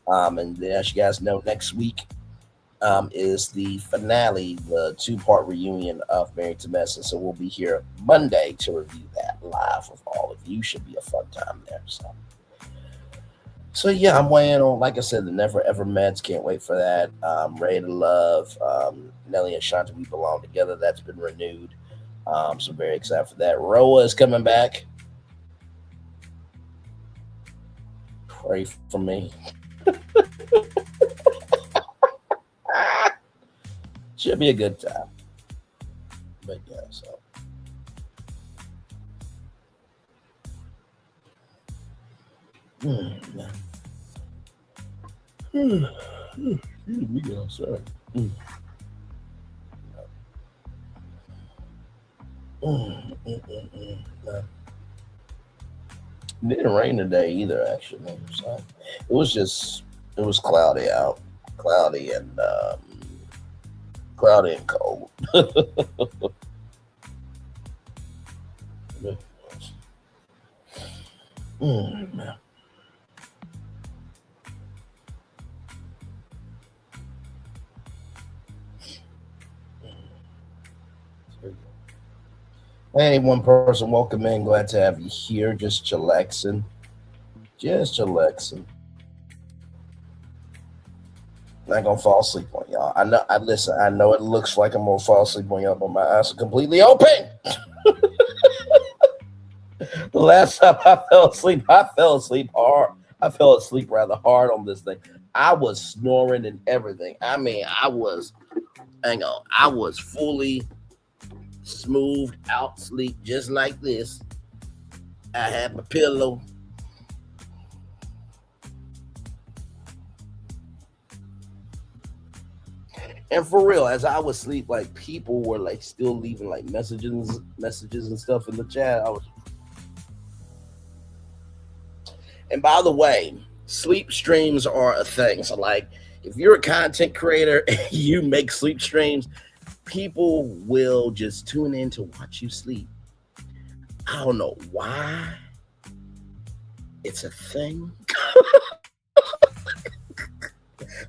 B: And then, as you guys know, next week is the finale, the 2-part reunion of Married to Medicine. So we'll be here Monday to review that live with all of you. Should be a fun time there. So yeah, I'm weighing on, like I said, the Never Ever Meds. Can't wait for that. Ready to Love, Nelly and Shanta, We Belong Together. That's been renewed. So very excited for that. Roa is coming back. Pray for me. Should be a good time. But yeah, so. We go, sorry. It didn't rain today either, actually. So it was cloudy out. Cloudy and cold. Man. Hey, 1 person, welcome in. Glad to have you here. Just chillaxing. Not gonna fall asleep on y'all. I know it looks like I'm gonna fall asleep on y'all, but my eyes are completely open. The last time I fell asleep hard. I fell asleep rather hard on this thing. I was snoring and everything. I mean, I was fully smoothed out sleep just like this. I had my pillow. And for real, as I was asleep, like people were like still leaving like messages and stuff in the chat. And by the way, sleep streams are a thing. So like If you're a content creator and you make sleep streams, people will just tune in to watch you sleep. I don't know why. It's a thing.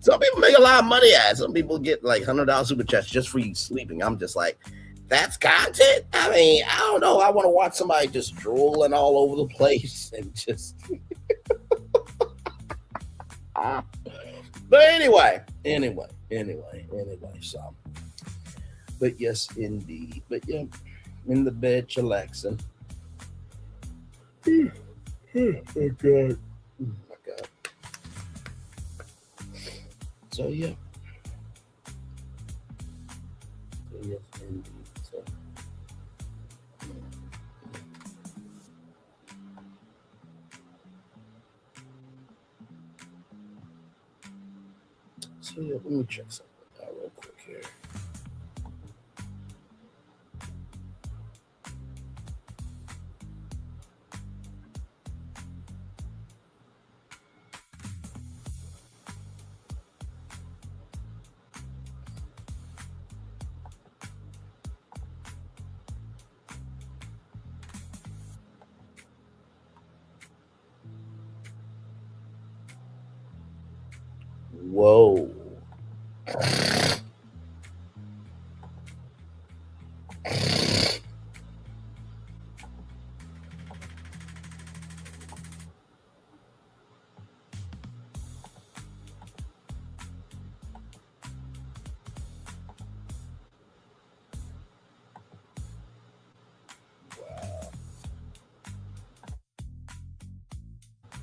B: Some people make a lot of money at it. Some people get like $100 super chats just for you sleeping. I'm just like, that's content? I mean, I don't know. I want to watch somebody just drooling all over the place and just... But anyway, so. But yes, indeed. But yeah, in the bed, chillaxing. Oh, God. Oh, my God. So, yeah. So, yes, indeed. So, yeah, let me check something out real quick here. Whoa.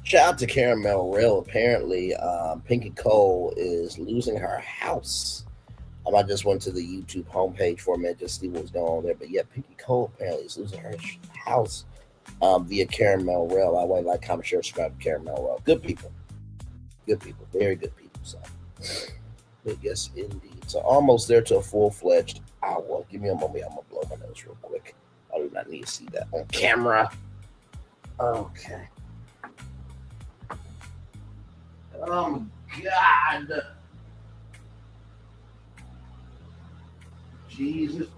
B: Shout out to Caramel Real. Apparently, Pinky Cole is losing her house. I just went to the YouTube homepage for a minute to see what was going on there. But yeah, Pinky Cole apparently is losing her house via Caramel Real. I would like, comment, share, subscribe to Caramel Real. Good people. Good people. Very good people. So, but yes, indeed. So almost there to a full-fledged hour. Give me a moment. I'm going to blow my nose real quick. I do not need to see that on camera. Okay. Oh, God. Jesus.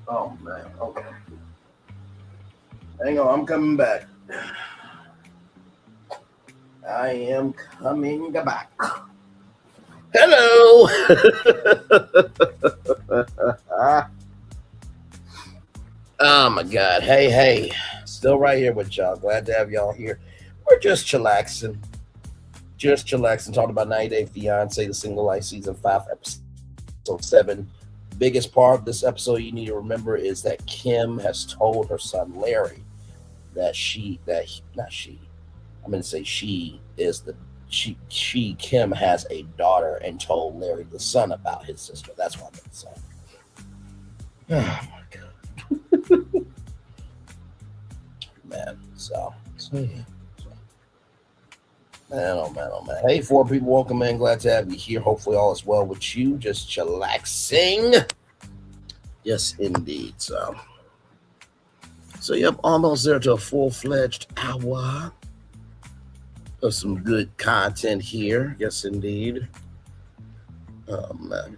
B: Oh, man. Okay. Hang on. I'm coming back. I am coming back. Hello. Oh my God. Hey. Still right here with y'all. Glad to have y'all here. We're just chillaxing. Talking about 90 Day Fiance, the Single Life Season 5, Episode 7. Biggest part of this episode you need to remember is that Kim has told her son Larry that Kim has a daughter and told Larry the son about his sister. That's what I meant to say. Oh my God. Man, so yeah. Man. Hey, 4 people, welcome in. Glad to have you here. Hopefully all is well with you. Just chillaxing. Yes, indeed. So yep, almost there to a full-fledged hour of some good content here. Yes, indeed. Oh, man.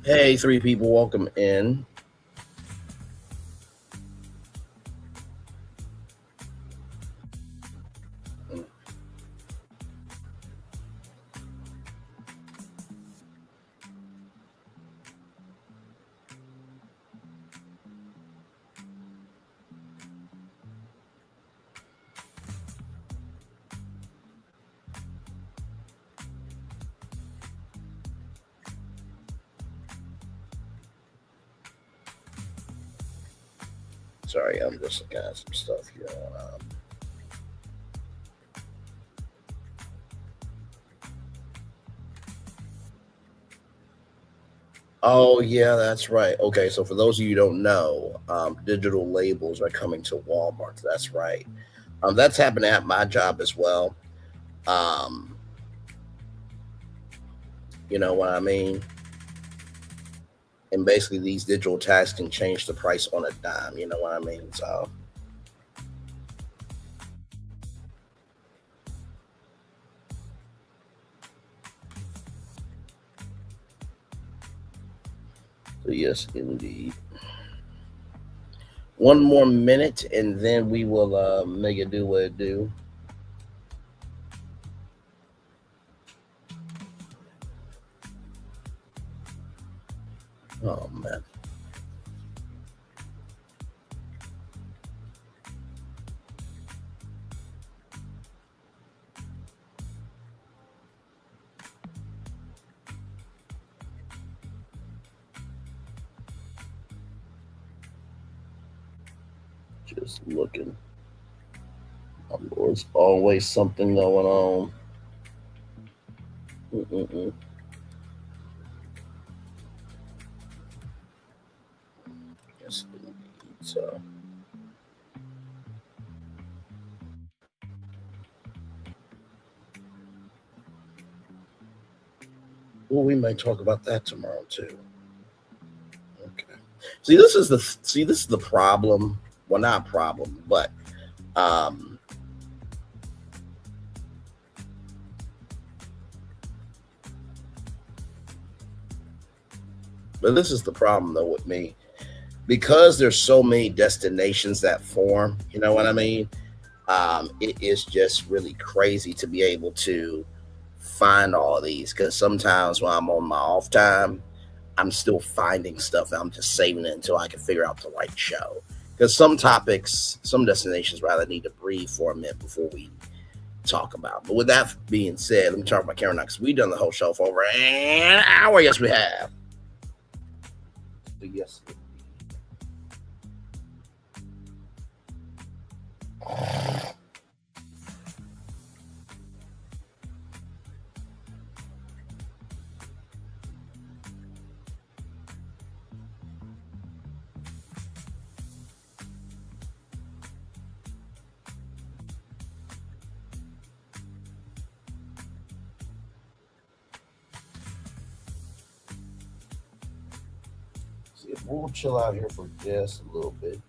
B: Hey, 3 people, welcome in. Sorry, I'm just looking at some stuff here. Oh, yeah, that's right. Okay, so for those of you who don't know, digital labels are coming to Walmart. That's right. That's happening at my job as well. Um, you know what I mean? And basically, these digital tags can change the price on a dime. You know what I mean? So yes, indeed. One more minute, and then we will make it do what it do. Oh man. Just looking. There's always something going on. Mm-mm-mm. Yes, indeed. So. Well, we may talk about that tomorrow too. Okay. This is the problem. Well, not problem, but um, this is the problem though with me because there's so many destinations that form. You know what I mean? It is just really crazy to be able to find all of these because sometimes when I'm on my off time, I'm still finding stuff and I'm just saving it until I can figure out the right show. Because some topics, some destinations rather need to breathe for a minute before we talk about. But with that being said, let me turn my camera now because we've done the whole show for over an hour. Yes, we have. Yes. See, we'll chill out here for just a little bit.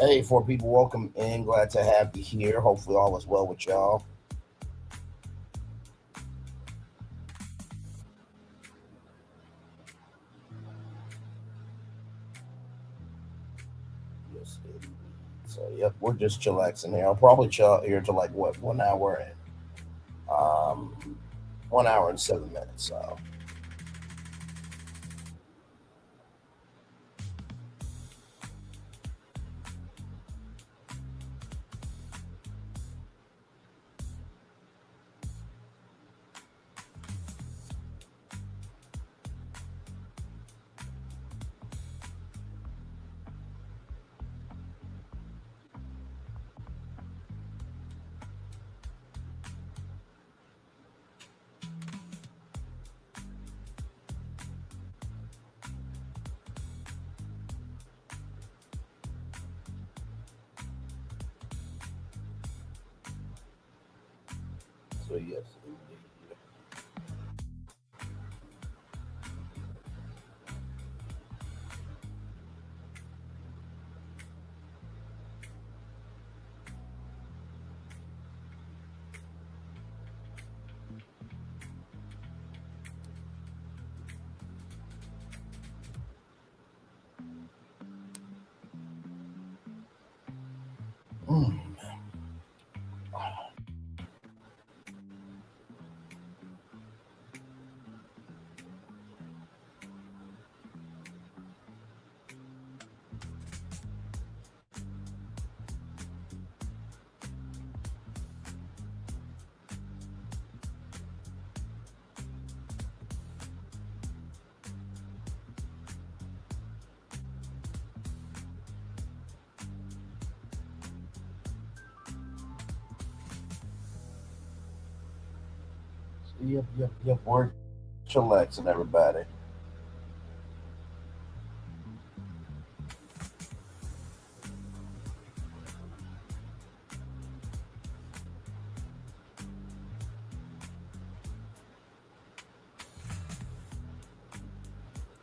B: Hey, four people, welcome in. Glad to have you here. Hopefully, all is well with y'all. Yes, indeed. So, yep, we're just chillaxing here. I'll probably chill here to like what 1 hour and 1 hour and 7 minutes. So. So yes, indeed. Mm. Yep. We're chillaxing, everybody.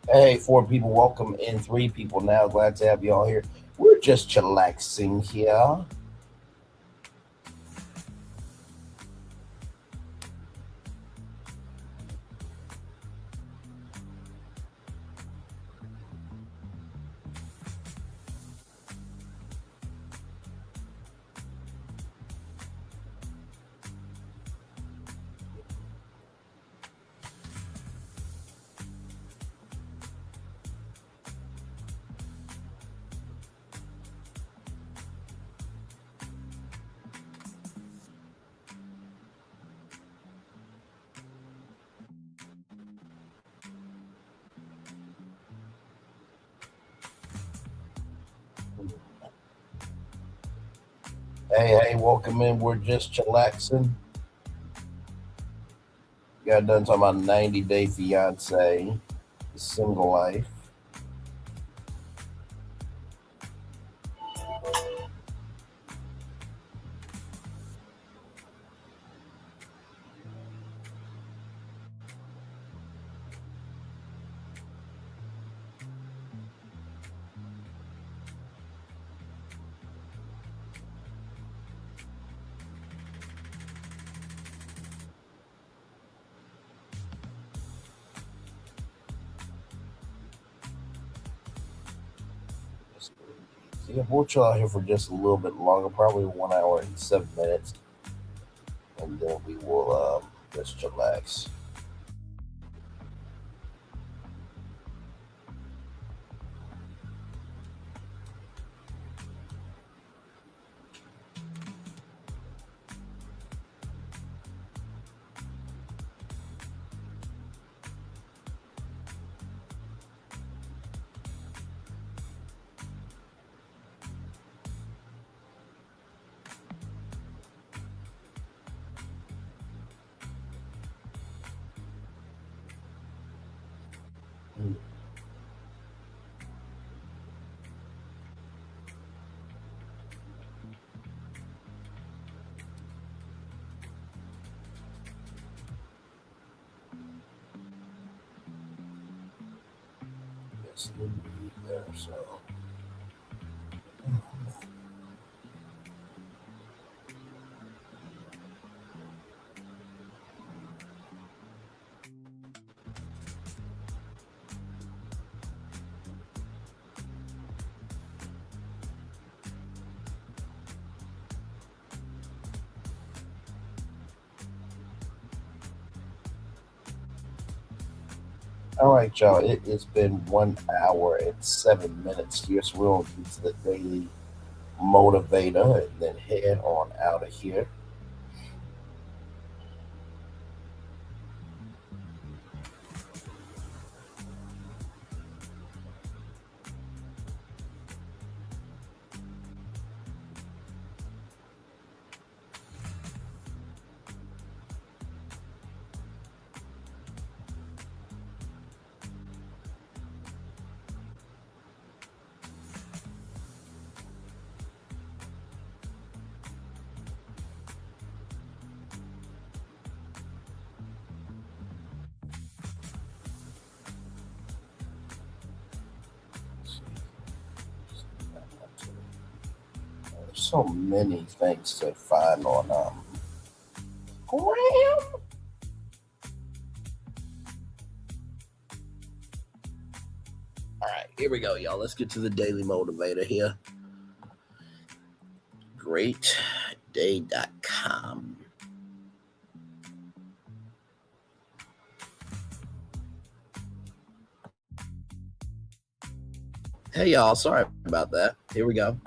B: Hey, 4 people, welcome in. 3 people now. Glad to have you all here. We're just chillaxing here. Hey, welcome in. We're just chillaxing. Got done talking about 90-day fiance, single life. Yeah, we'll chill out here for just a little bit longer, probably 1 hour and 7 minutes, and then we will just chillax. Yes, indeed, there. So. All right, y'all. It has been 1 hour and 7 minutes here, so we'll get to the daily motivator and then head on out of here. There's so many things to find on Graham. All right, here we go, y'all. Let's get to the daily motivator here. Greatday.com. Hey, y'all. Sorry about that. Here we go.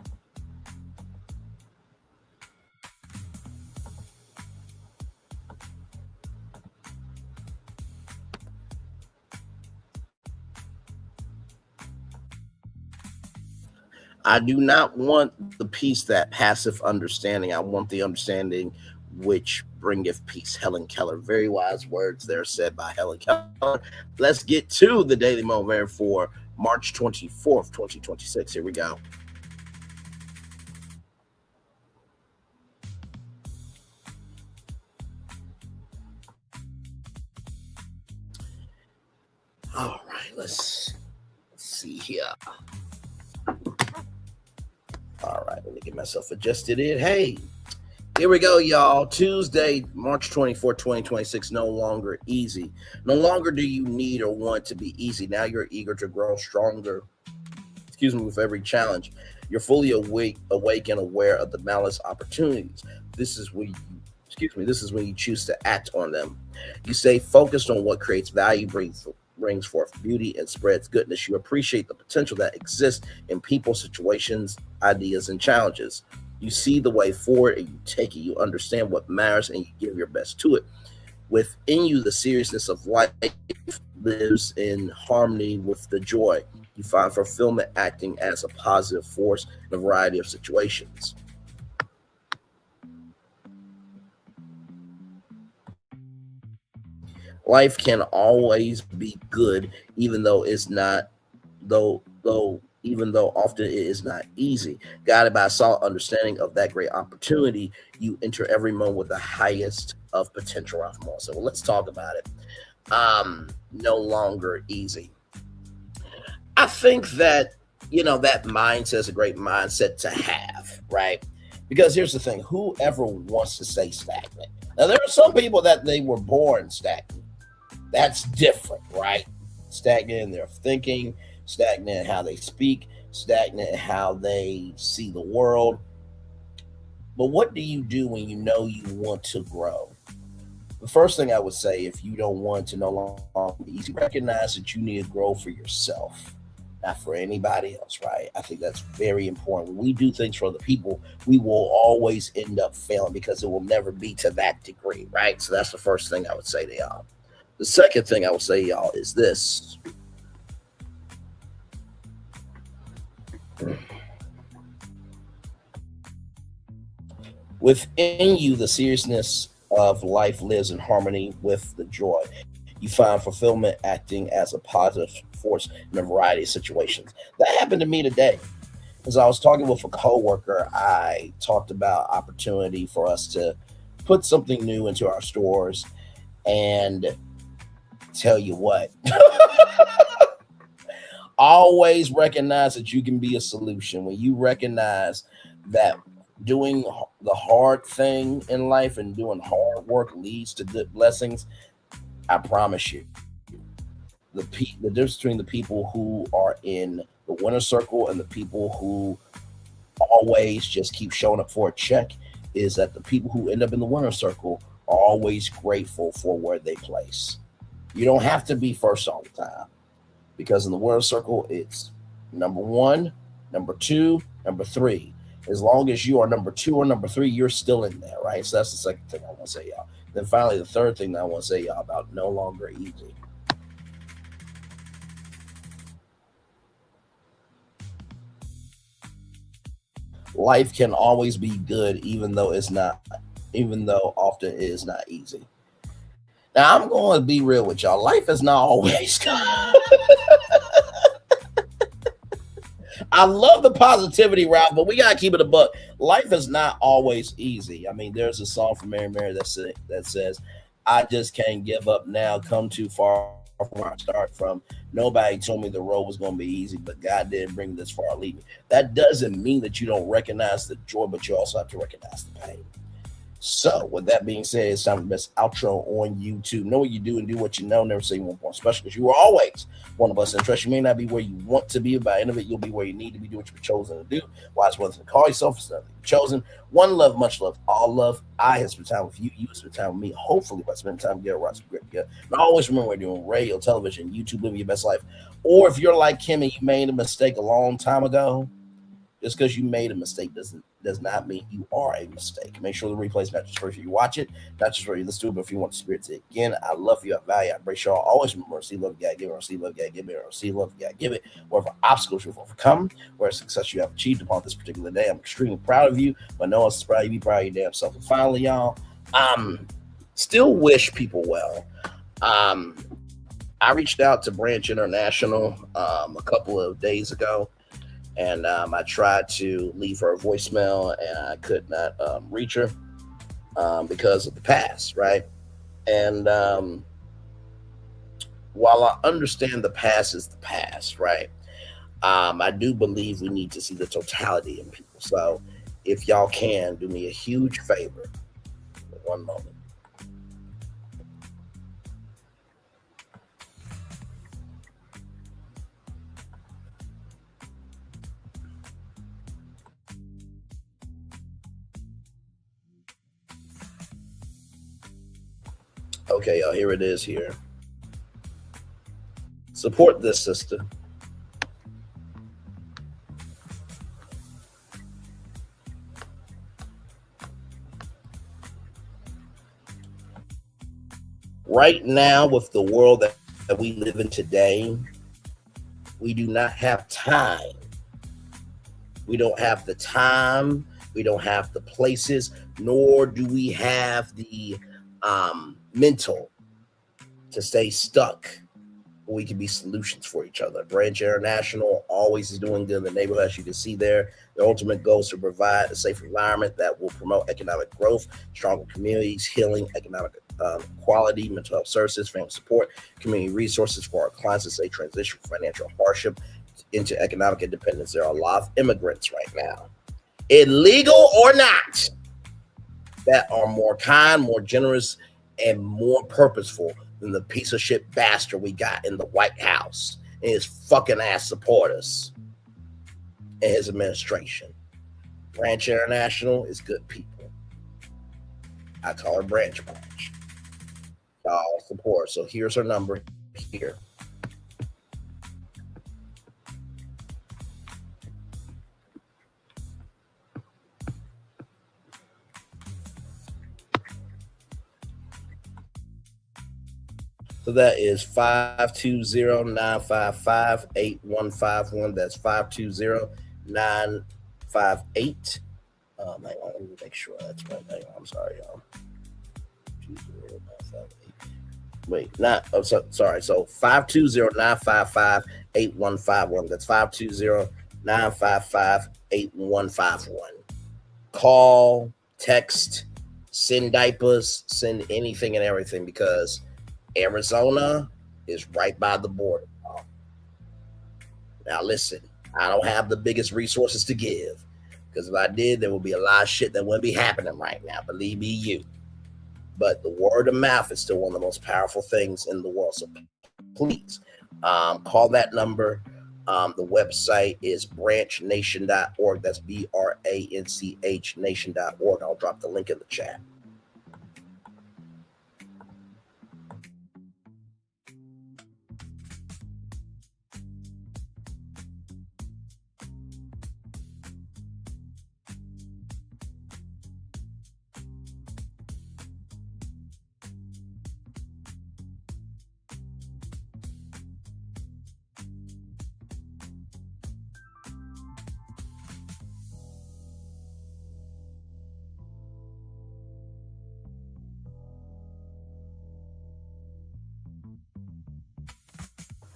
B: I do not want the piece that passive understanding. I want the understanding which bringeth peace. Helen Keller. Very wise words there said by Helen Keller. Let's get to the Daily Moment for March 24th, 2026. Here we go. All right, let's see here. All right, let me get myself adjusted in. Hey, here we go, y'all. Tuesday, March 24, 2026, no longer easy. No longer do you need or want to be easy. Now you're eager to grow stronger, with every challenge. You're fully awake and aware of the malice opportunities. This is when you choose to act on them. You stay focused on what creates value, brings forth beauty, and spreads goodness. You appreciate the potential that exists in people, situations, ideas, and challenges. You see the way forward and you take it. You understand what matters and you give your best to it. Within you, the seriousness of life lives in harmony with the joy. You find fulfillment acting as a positive force in a variety of situations. Life can always be good, even though it's not, even though often it is not easy. Guided by a solid understanding of that great opportunity, you enter every moment with the highest of potential. So let's talk about it. No longer easy. I think that, that mindset is a great mindset to have, right? Because here's the thing, whoever wants to stay stagnant? Now, there are some people that they were born stagnant. That's different, right? Stagnant in their thinking, stagnant in how they speak, stagnant in how they see the world. But what do you do when you know you want to grow? The first thing I would say, if you don't want to no longer be easy, recognize that you need to grow for yourself, not for anybody else, right? I think that's very important. When we do things for other people, we will always end up failing because it will never be to that degree, right? So that's the first thing I would say to y'all. The second thing I would say, y'all, is this. Within you, the seriousness of life lives in harmony with the joy. You find fulfillment acting as a positive force in a variety of situations. That happened to me today. As I was talking with a coworker, I talked about opportunity for us to put something new into our stores, and tell you what, always recognize that you can be a solution. When you recognize that doing the hard thing in life and doing hard work leads to good blessings, I promise you, the difference between the people who are in the winner circle and the people who always just keep showing up for a check is that the people who end up in the winner circle are always grateful for where they place. You don't have to be first all the time, because in the winner circle, it's number one, number two, number three. As long as you are number two or number three, you're still in there, right? So that's the second thing I want to say, y'all. Then finally, the third thing that I want to say, y'all, about no longer easy. Life can always be good, even though often it is not easy. Now, I'm going to be real with y'all. Life is not always good. I love the positivity, Ralph, but we got to keep it a buck. Life is not always easy. I mean, there's a song from Mary that says, I just can't give up now. Come too far from where I start from. Nobody told me the road was going to be easy, but God did bring me this far. Lead me. That doesn't mean that you don't recognize the joy, but you also have to recognize the pain. So, with that being said, it's time for the best outro on YouTube. Know what you do and do what you know. Never say you want more special, because you are always one of us. And trust, you may not be where you want to be, but by the end of it, you'll be where you need to be. Do what you've chosen to do. Why it's one thing to call yourself, it's nothing you've chosen. One love, much love, all love. I have spent time with you. You have spent time with me. Hopefully, by spending time together, we're great together. And always remember, we're doing radio, television, YouTube, living your best life. Or if you're like Kim and you made a mistake a long time ago, just because you made a mistake does not mean you are a mistake. Make sure the replay is not just for you watch it, not just for you listen to it, but if you want the spirit to again. I love you, I value, I embrace y'all. Always remember, see love, you gotta give it, or see love, you gotta give it, or see love, you gotta give it. Whatever obstacles you've overcome, whatever success you have achieved upon this particular day, I'm extremely proud of you. But no one's proud of you, be proud of your damn self. And finally, y'all, Still wish people well. I reached out to Branch International a couple of days ago, and I tried to leave her a voicemail, and I could not reach her because of the past, right? And while I understand the past is the past, right? I do believe we need to see the totality in people. So if y'all can, do me a huge favor. One moment. Okay, y'all, here it is here. Support this sister. Right now, with the world that we live in today, we do not have time. We don't have the time. We don't have the places, nor do we have the mental to stay stuck. We can be solutions for each other. Branch International always is doing good in the neighborhood, as you can see there. The ultimate goal is to provide a safe environment that will promote economic growth, stronger communities, healing, economic quality, mental health services, family support, community resources for our clients as they transition from financial hardship into economic independence. There are a lot of immigrants right now, illegal or not, that are more kind, more generous, and more purposeful than the piece of shit bastard we got in the White House and his fucking ass supporters and his administration. Branch International is good people. I call her Branch. Y'all support. So here's her number here. So that is 520-955-8151. That's 520-958. Hang on, let me make sure that's right. Hang on, I'm sorry, y'all. 20958. Wait, not. Oh, sorry. So 520-955-8151. That's 520-955-8151. Call, text, send diapers, send anything and everything, because Arizona is right by the border. Now listen, I don't have the biggest resources to give, because if I did, there would be a lot of shit that wouldn't be happening right now. Believe me, you. But the word of mouth is still one of the most powerful things in the world. So please call that number. The website is branchnation.org. That's BRANCH nation.org. I'll drop the link in the chat.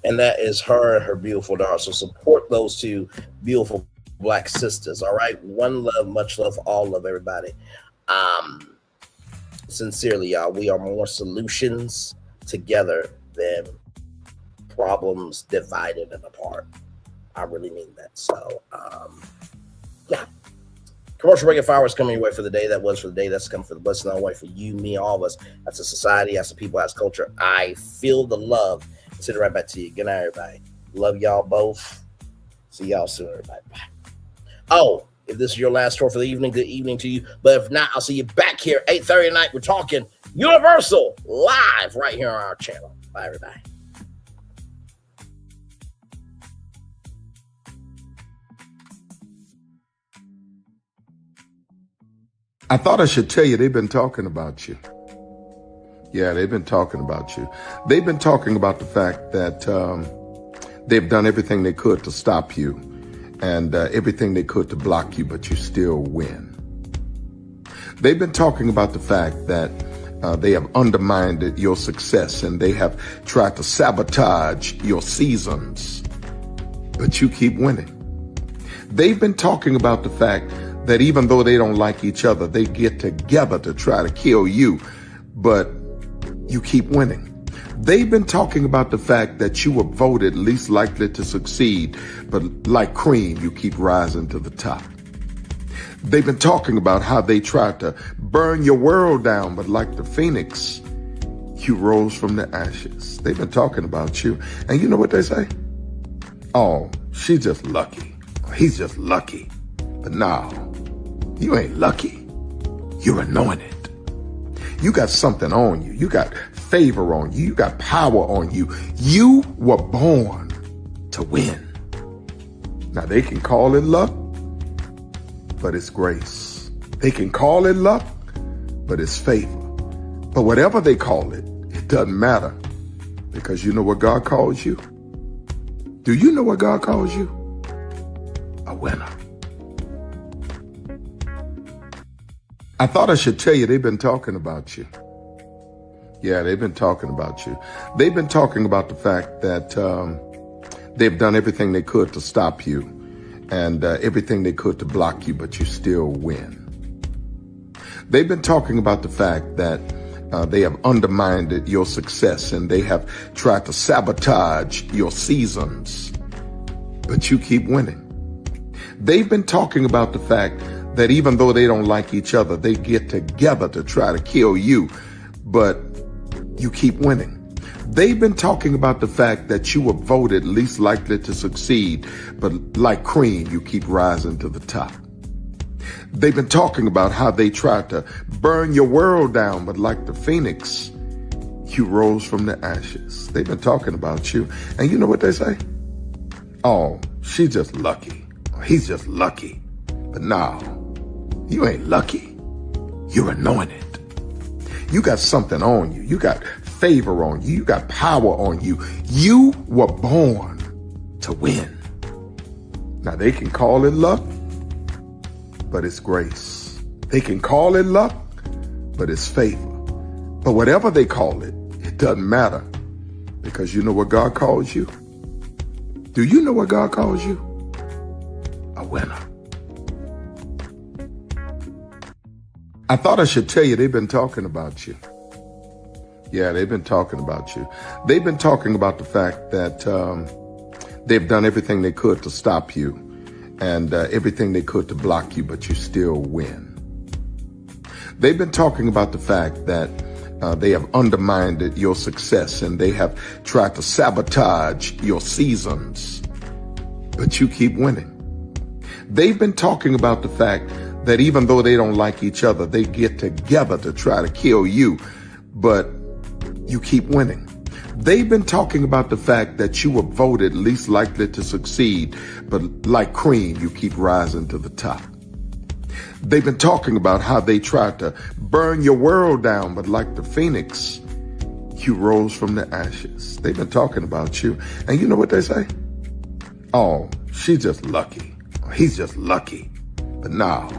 B: And that is her and her beautiful daughter. So support those two beautiful Black sisters. All right. One love, much love, all love, everybody. Sincerely, y'all, we are more solutions together than problems divided and apart. I really mean that. So, yeah. Commercial break and fireworks coming your way for the day that was, for the day that's coming, for the blessing on the way for you, me, all of us, as a society, as a people, as culture. I feel the love. Send it right back to you. Good night, everybody. Love y'all both. See y'all soon, everybody. Bye. Oh, if this is your last tour for the evening, good evening to you. But if not, I'll see you back here 8:30 tonight. We're talking Universal live right here on our channel. Bye, everybody.
N: I thought I should tell you, they've been talking about you. Yeah, they've been talking about you. They've been talking about the fact that they've done everything they could to stop you and everything they could to block you, but you still win. They've been talking about the fact that they have undermined your success and they have tried to sabotage your seasons, but you keep winning. They've been talking about the fact that even though they don't like each other, they get together to try to kill you, but you keep winning. They've been talking about the fact that you were voted least likely to succeed, but like cream, you keep rising to the top. They've been talking about how they tried to burn your world down, but like the phoenix, you rose from the ashes. They've been talking about you. And you know what they say? Oh, she's just lucky. He's just lucky. But no, you ain't lucky. You're anointed. You got something on you. You got favor on you. You got power on you. You were born to win. Now they can call it luck, but it's grace. They can call it luck, but it's favor. But whatever they call it, it doesn't matter, because you know what God calls you? Do you know what God calls you? A winner. I thought I should tell you they've been talking about you. Yeah, they've been talking about you. They've been talking about the fact that they've done everything they could to stop you and everything they could to block you, but you still win. They've been talking about the fact that they have undermined your success and they have tried to sabotage your seasons, but you keep winning. They've been talking about the fact that even though they don't like each other, they get together to try to kill you, but you keep winning. They've been talking about the fact that you were voted least likely to succeed, but like cream, you keep rising to the top. They've been talking about how they tried to burn your world down, but like the phoenix, you rose from the ashes. They've been talking about you. And you know what they say? Oh, she's just lucky. He's just lucky. But no, you ain't lucky. You're anointed. You got something on you. You got favor on you. You got power on you. You were born to win. Now they can call it luck, but it's grace. They can call it luck, but it's favor. But whatever they call it, it doesn't matter, because you know what God calls you? Do you know what God calls you? A winner. I thought I should tell you they've been talking about you. Yeah, they've been talking about you. They've been talking about the fact that they've done everything they could to stop you and everything they could to block you, but you still win. They've been talking about the fact that they have undermined your success and they have tried to sabotage your seasons, but you keep winning. They've been talking about the fact that even though they don't like each other, they get together to try to kill you, but you keep winning. They've been talking about the fact that you were voted least likely to succeed, but like cream, you keep rising to the top. They've been talking about how they tried to burn your world down, but like the phoenix, you rose from the ashes. They've been talking about you. And you know what they say? Oh, she's just lucky. He's just lucky. But no,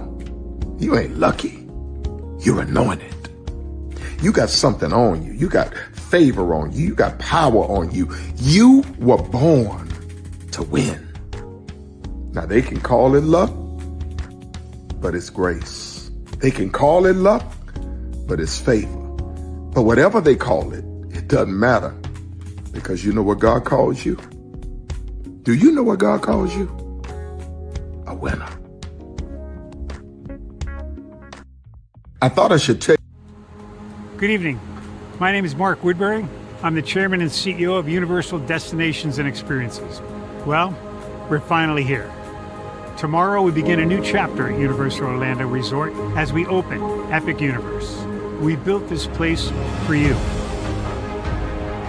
N: you ain't lucky. You're anointed. You got something on you. You got favor on you. You got power on you. You were born to win. Now they can call it luck, but it's grace. They can call it luck, but it's favor. But whatever they call it, it doesn't matter, because you know what God calls you? Do you know what God calls you? A winner. I thought I should tell you.
O: Good evening. My name is Mark Woodbury. I'm the chairman and CEO of Universal Destinations and Experiences. Well, we're finally here. Tomorrow we begin a new chapter at Universal Orlando Resort as we open Epic Universe. We built this place for you.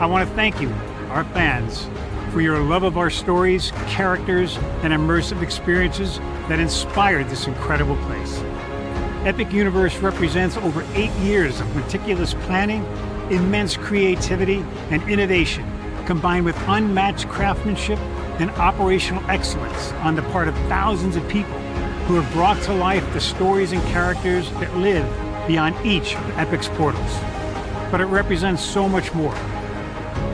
O: I want to thank you, our fans, for your love of our stories, characters, and immersive experiences that inspired this incredible place. Epic Universe represents over 8 years of meticulous planning, immense creativity, and innovation, combined with unmatched craftsmanship and operational excellence on the part of thousands of people who have brought to life the stories and characters that live beyond each of Epic's portals. But it represents so much more.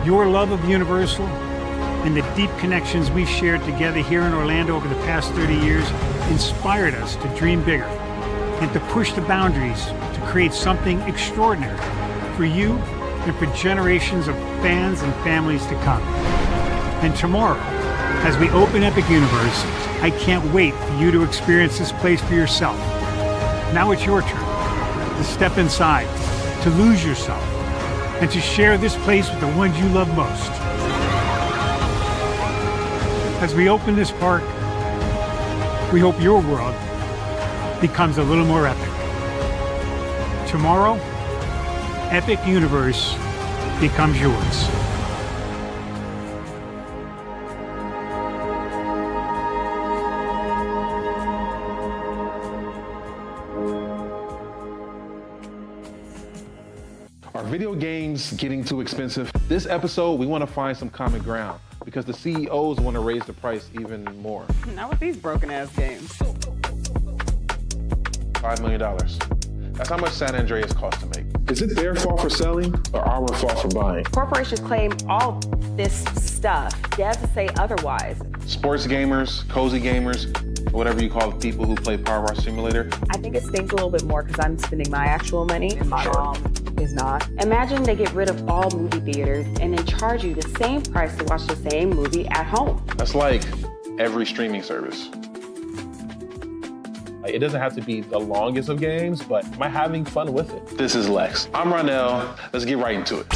O: Your love of Universal and the deep connections we've shared together here in Orlando over the past 30 years inspired us to dream bigger and to push the boundaries to create something extraordinary for you and for generations of fans and families to come. And tomorrow, as we open Epic Universe, I can't wait for you to experience this place for yourself. Now it's your turn to step inside, to lose yourself, and to share this place with the ones you love most. As we open this park, we hope your world becomes a little more epic. Tomorrow, Epic Universe becomes yours.
P: Are video games getting too expensive? This episode, we want to find some common ground because the CEOs want to raise the price even more.
Q: Not with these broken-ass games.
P: $5 million. That's how much San Andreas costs to make. Is it their fault for selling or our fault for buying?
Q: Corporations claim all this stuff. Devs say otherwise.
P: Sports gamers, cozy gamers, whatever you call the people who play Power Wash Simulator.
Q: I think it stings a little bit more because I'm spending my actual money and my mom is not. Imagine they get rid of all movie theaters and then charge you the same price to watch the same movie at home.
P: That's like every streaming service. It doesn't have to be the longest of games, but am I having fun with it? This is Lex. I'm Ronell. Let's get right into it.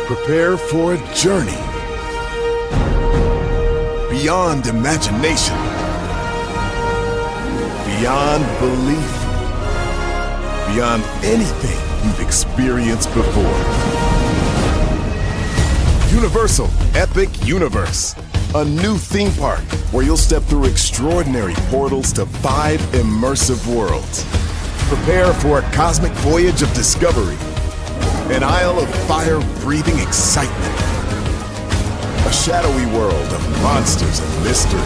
C: Prepare for a journey beyond imagination, beyond belief, beyond anything you've experienced before. Universal Epic Universe, a new theme park where you'll step through extraordinary portals to 5 immersive worlds. Prepare for a cosmic voyage of discovery, an isle of fire-breathing excitement, a shadowy world of monsters and mystery,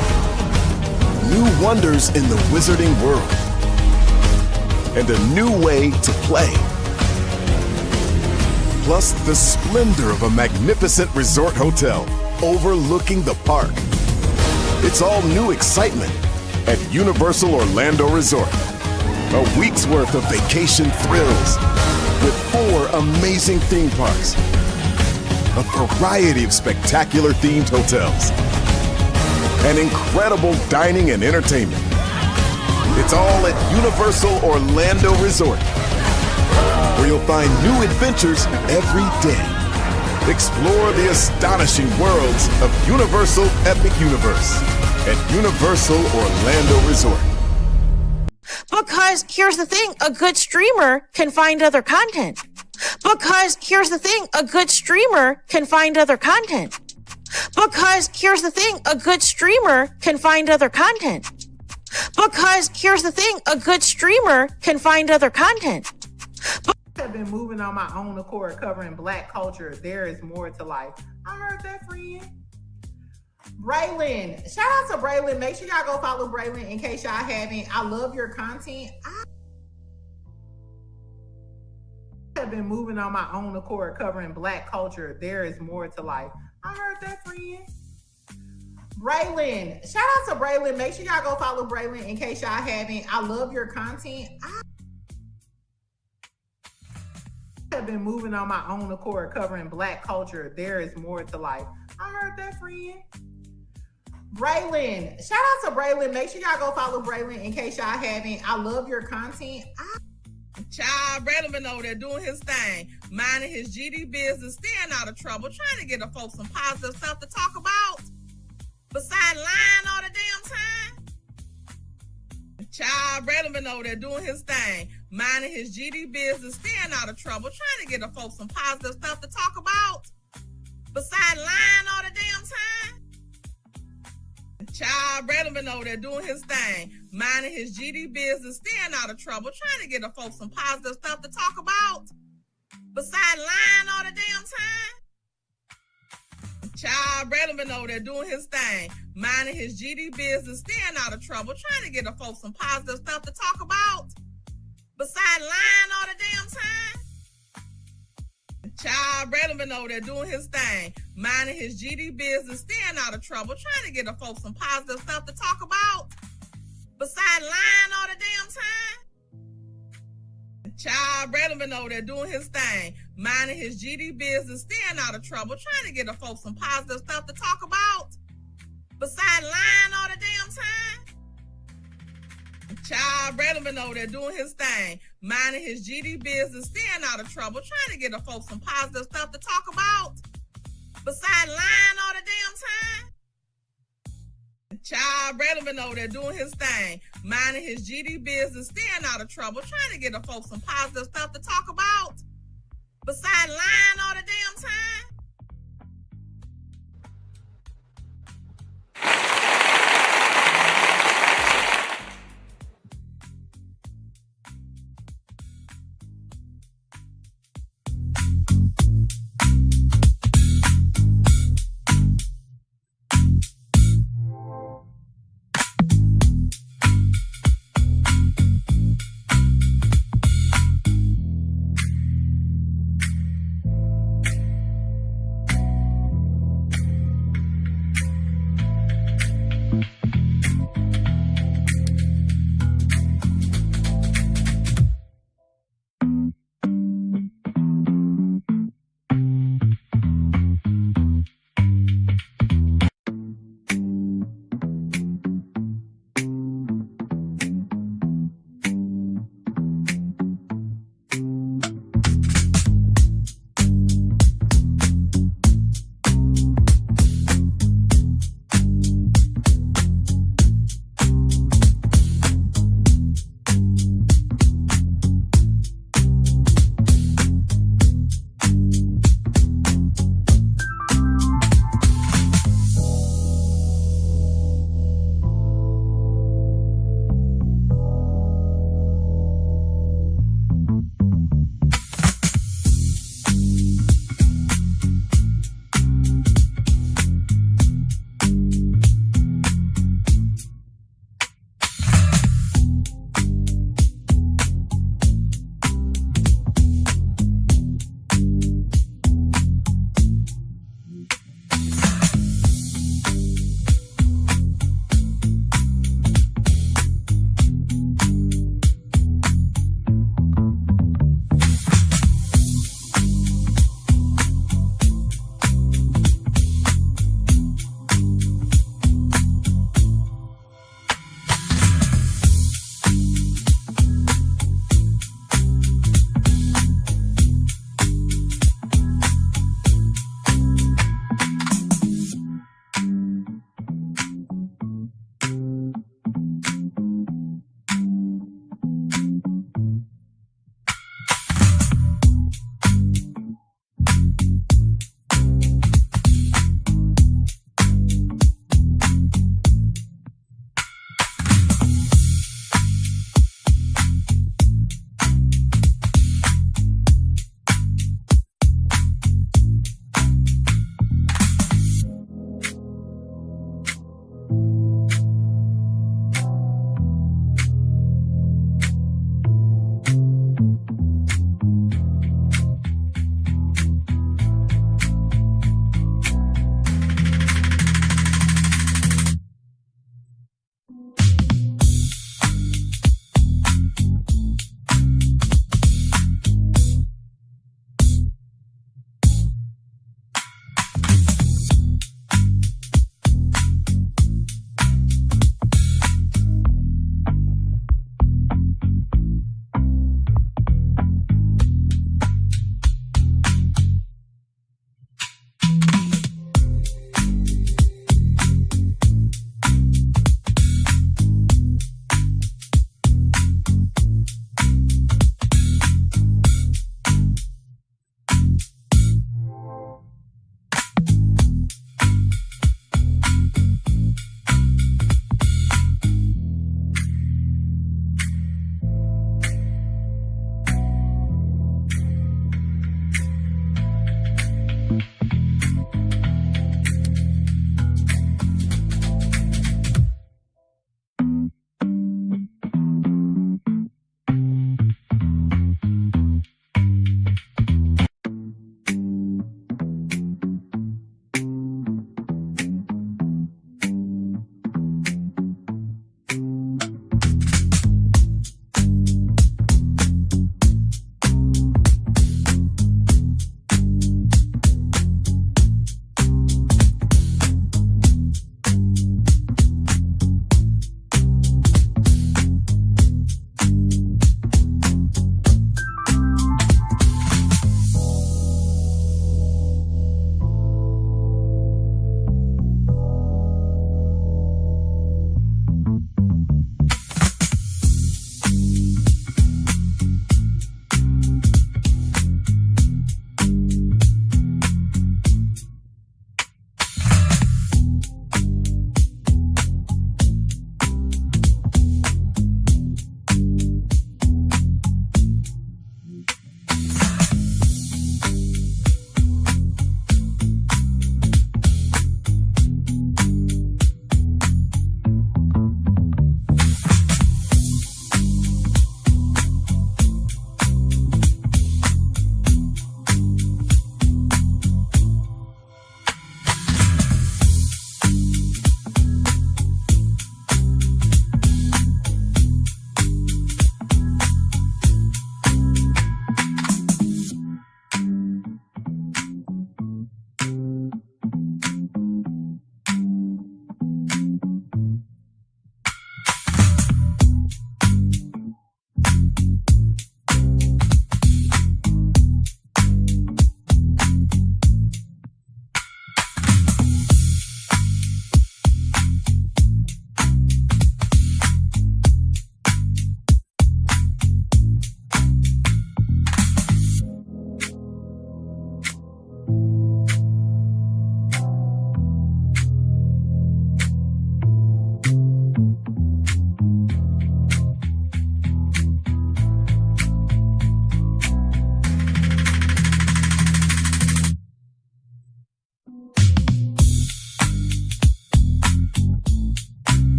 C: new wonders in the wizarding world, and a new way to play. Plus the splendor of a magnificent resort hotel overlooking the park. It's all new excitement at Universal Orlando Resort. A week's worth of vacation thrills with 4 amazing theme parks, a variety of spectacular themed hotels, and incredible dining and entertainment. It's all at Universal Orlando Resort, where you'll find new adventures every day. Explore the astonishing worlds of Universal Epic Universe at Universal Orlando Resort.
R: Because here's the thing, a good streamer can find other content. Because here's the thing, a good streamer can find other content. Because here's the thing, a good streamer can find other content. Because here's the thing, a good streamer can find other content.
S: I've been moving on my own accord, covering Black culture. There is more to life. I heard that, friend. Braylon, shout out to Braylon. Make sure y'all go follow Braylon in case y'all haven't. I love your content. I have been moving on my own accord, covering Black culture. There is more to life. I heard that, friend. Braylon, shout out to Braylon. Make sure y'all go follow Braylon in case y'all haven't. I love your content. I have been moving on my own accord, covering Black culture. There is more to life. I heard that, friend. Braylon, shout out to Braylon. Make sure y'all go follow Braylon in case y'all haven't. I love your content.
T: Child, Braylon been over there doing his thing, minding his GD business, staying out of trouble, trying to get the folks some positive stuff to talk about. Besides lying all the damn time. Child, Braylon been over there doing his thing, minding his GD business, staying out of trouble, trying to get the folks some positive stuff to talk about. Besides lying all the damn time. Child, Child Bradley over there doing his thing, minding his GD business, staying out of trouble, trying to get the folks some positive stuff to talk about. Besides lying all the damn time. Child Bradley over there doing his thing, minding his GD business, staying out of trouble, trying to get the folks some positive stuff to talk about. Besides lying all the damn time. Child Bradley over there doing his thing, minding his GD business, staying out of trouble, trying to get the folks some positive stuff to talk about. Besides lying all the damn time. Child Bradley over there doing his thing, minding his GD business, staying out of trouble, trying to get the folks some positive stuff to talk about. Besides lying all the damn time. Child Bradley over there doing his thing, minding his GD business, staying out of trouble, trying to get the folks some positive stuff to talk about. Besides lying all the damn time. Child Bradley over there doing his thing, minding his GD business, staying out of trouble, trying to get the folks some positive stuff to talk about. Besides lying all the damn time.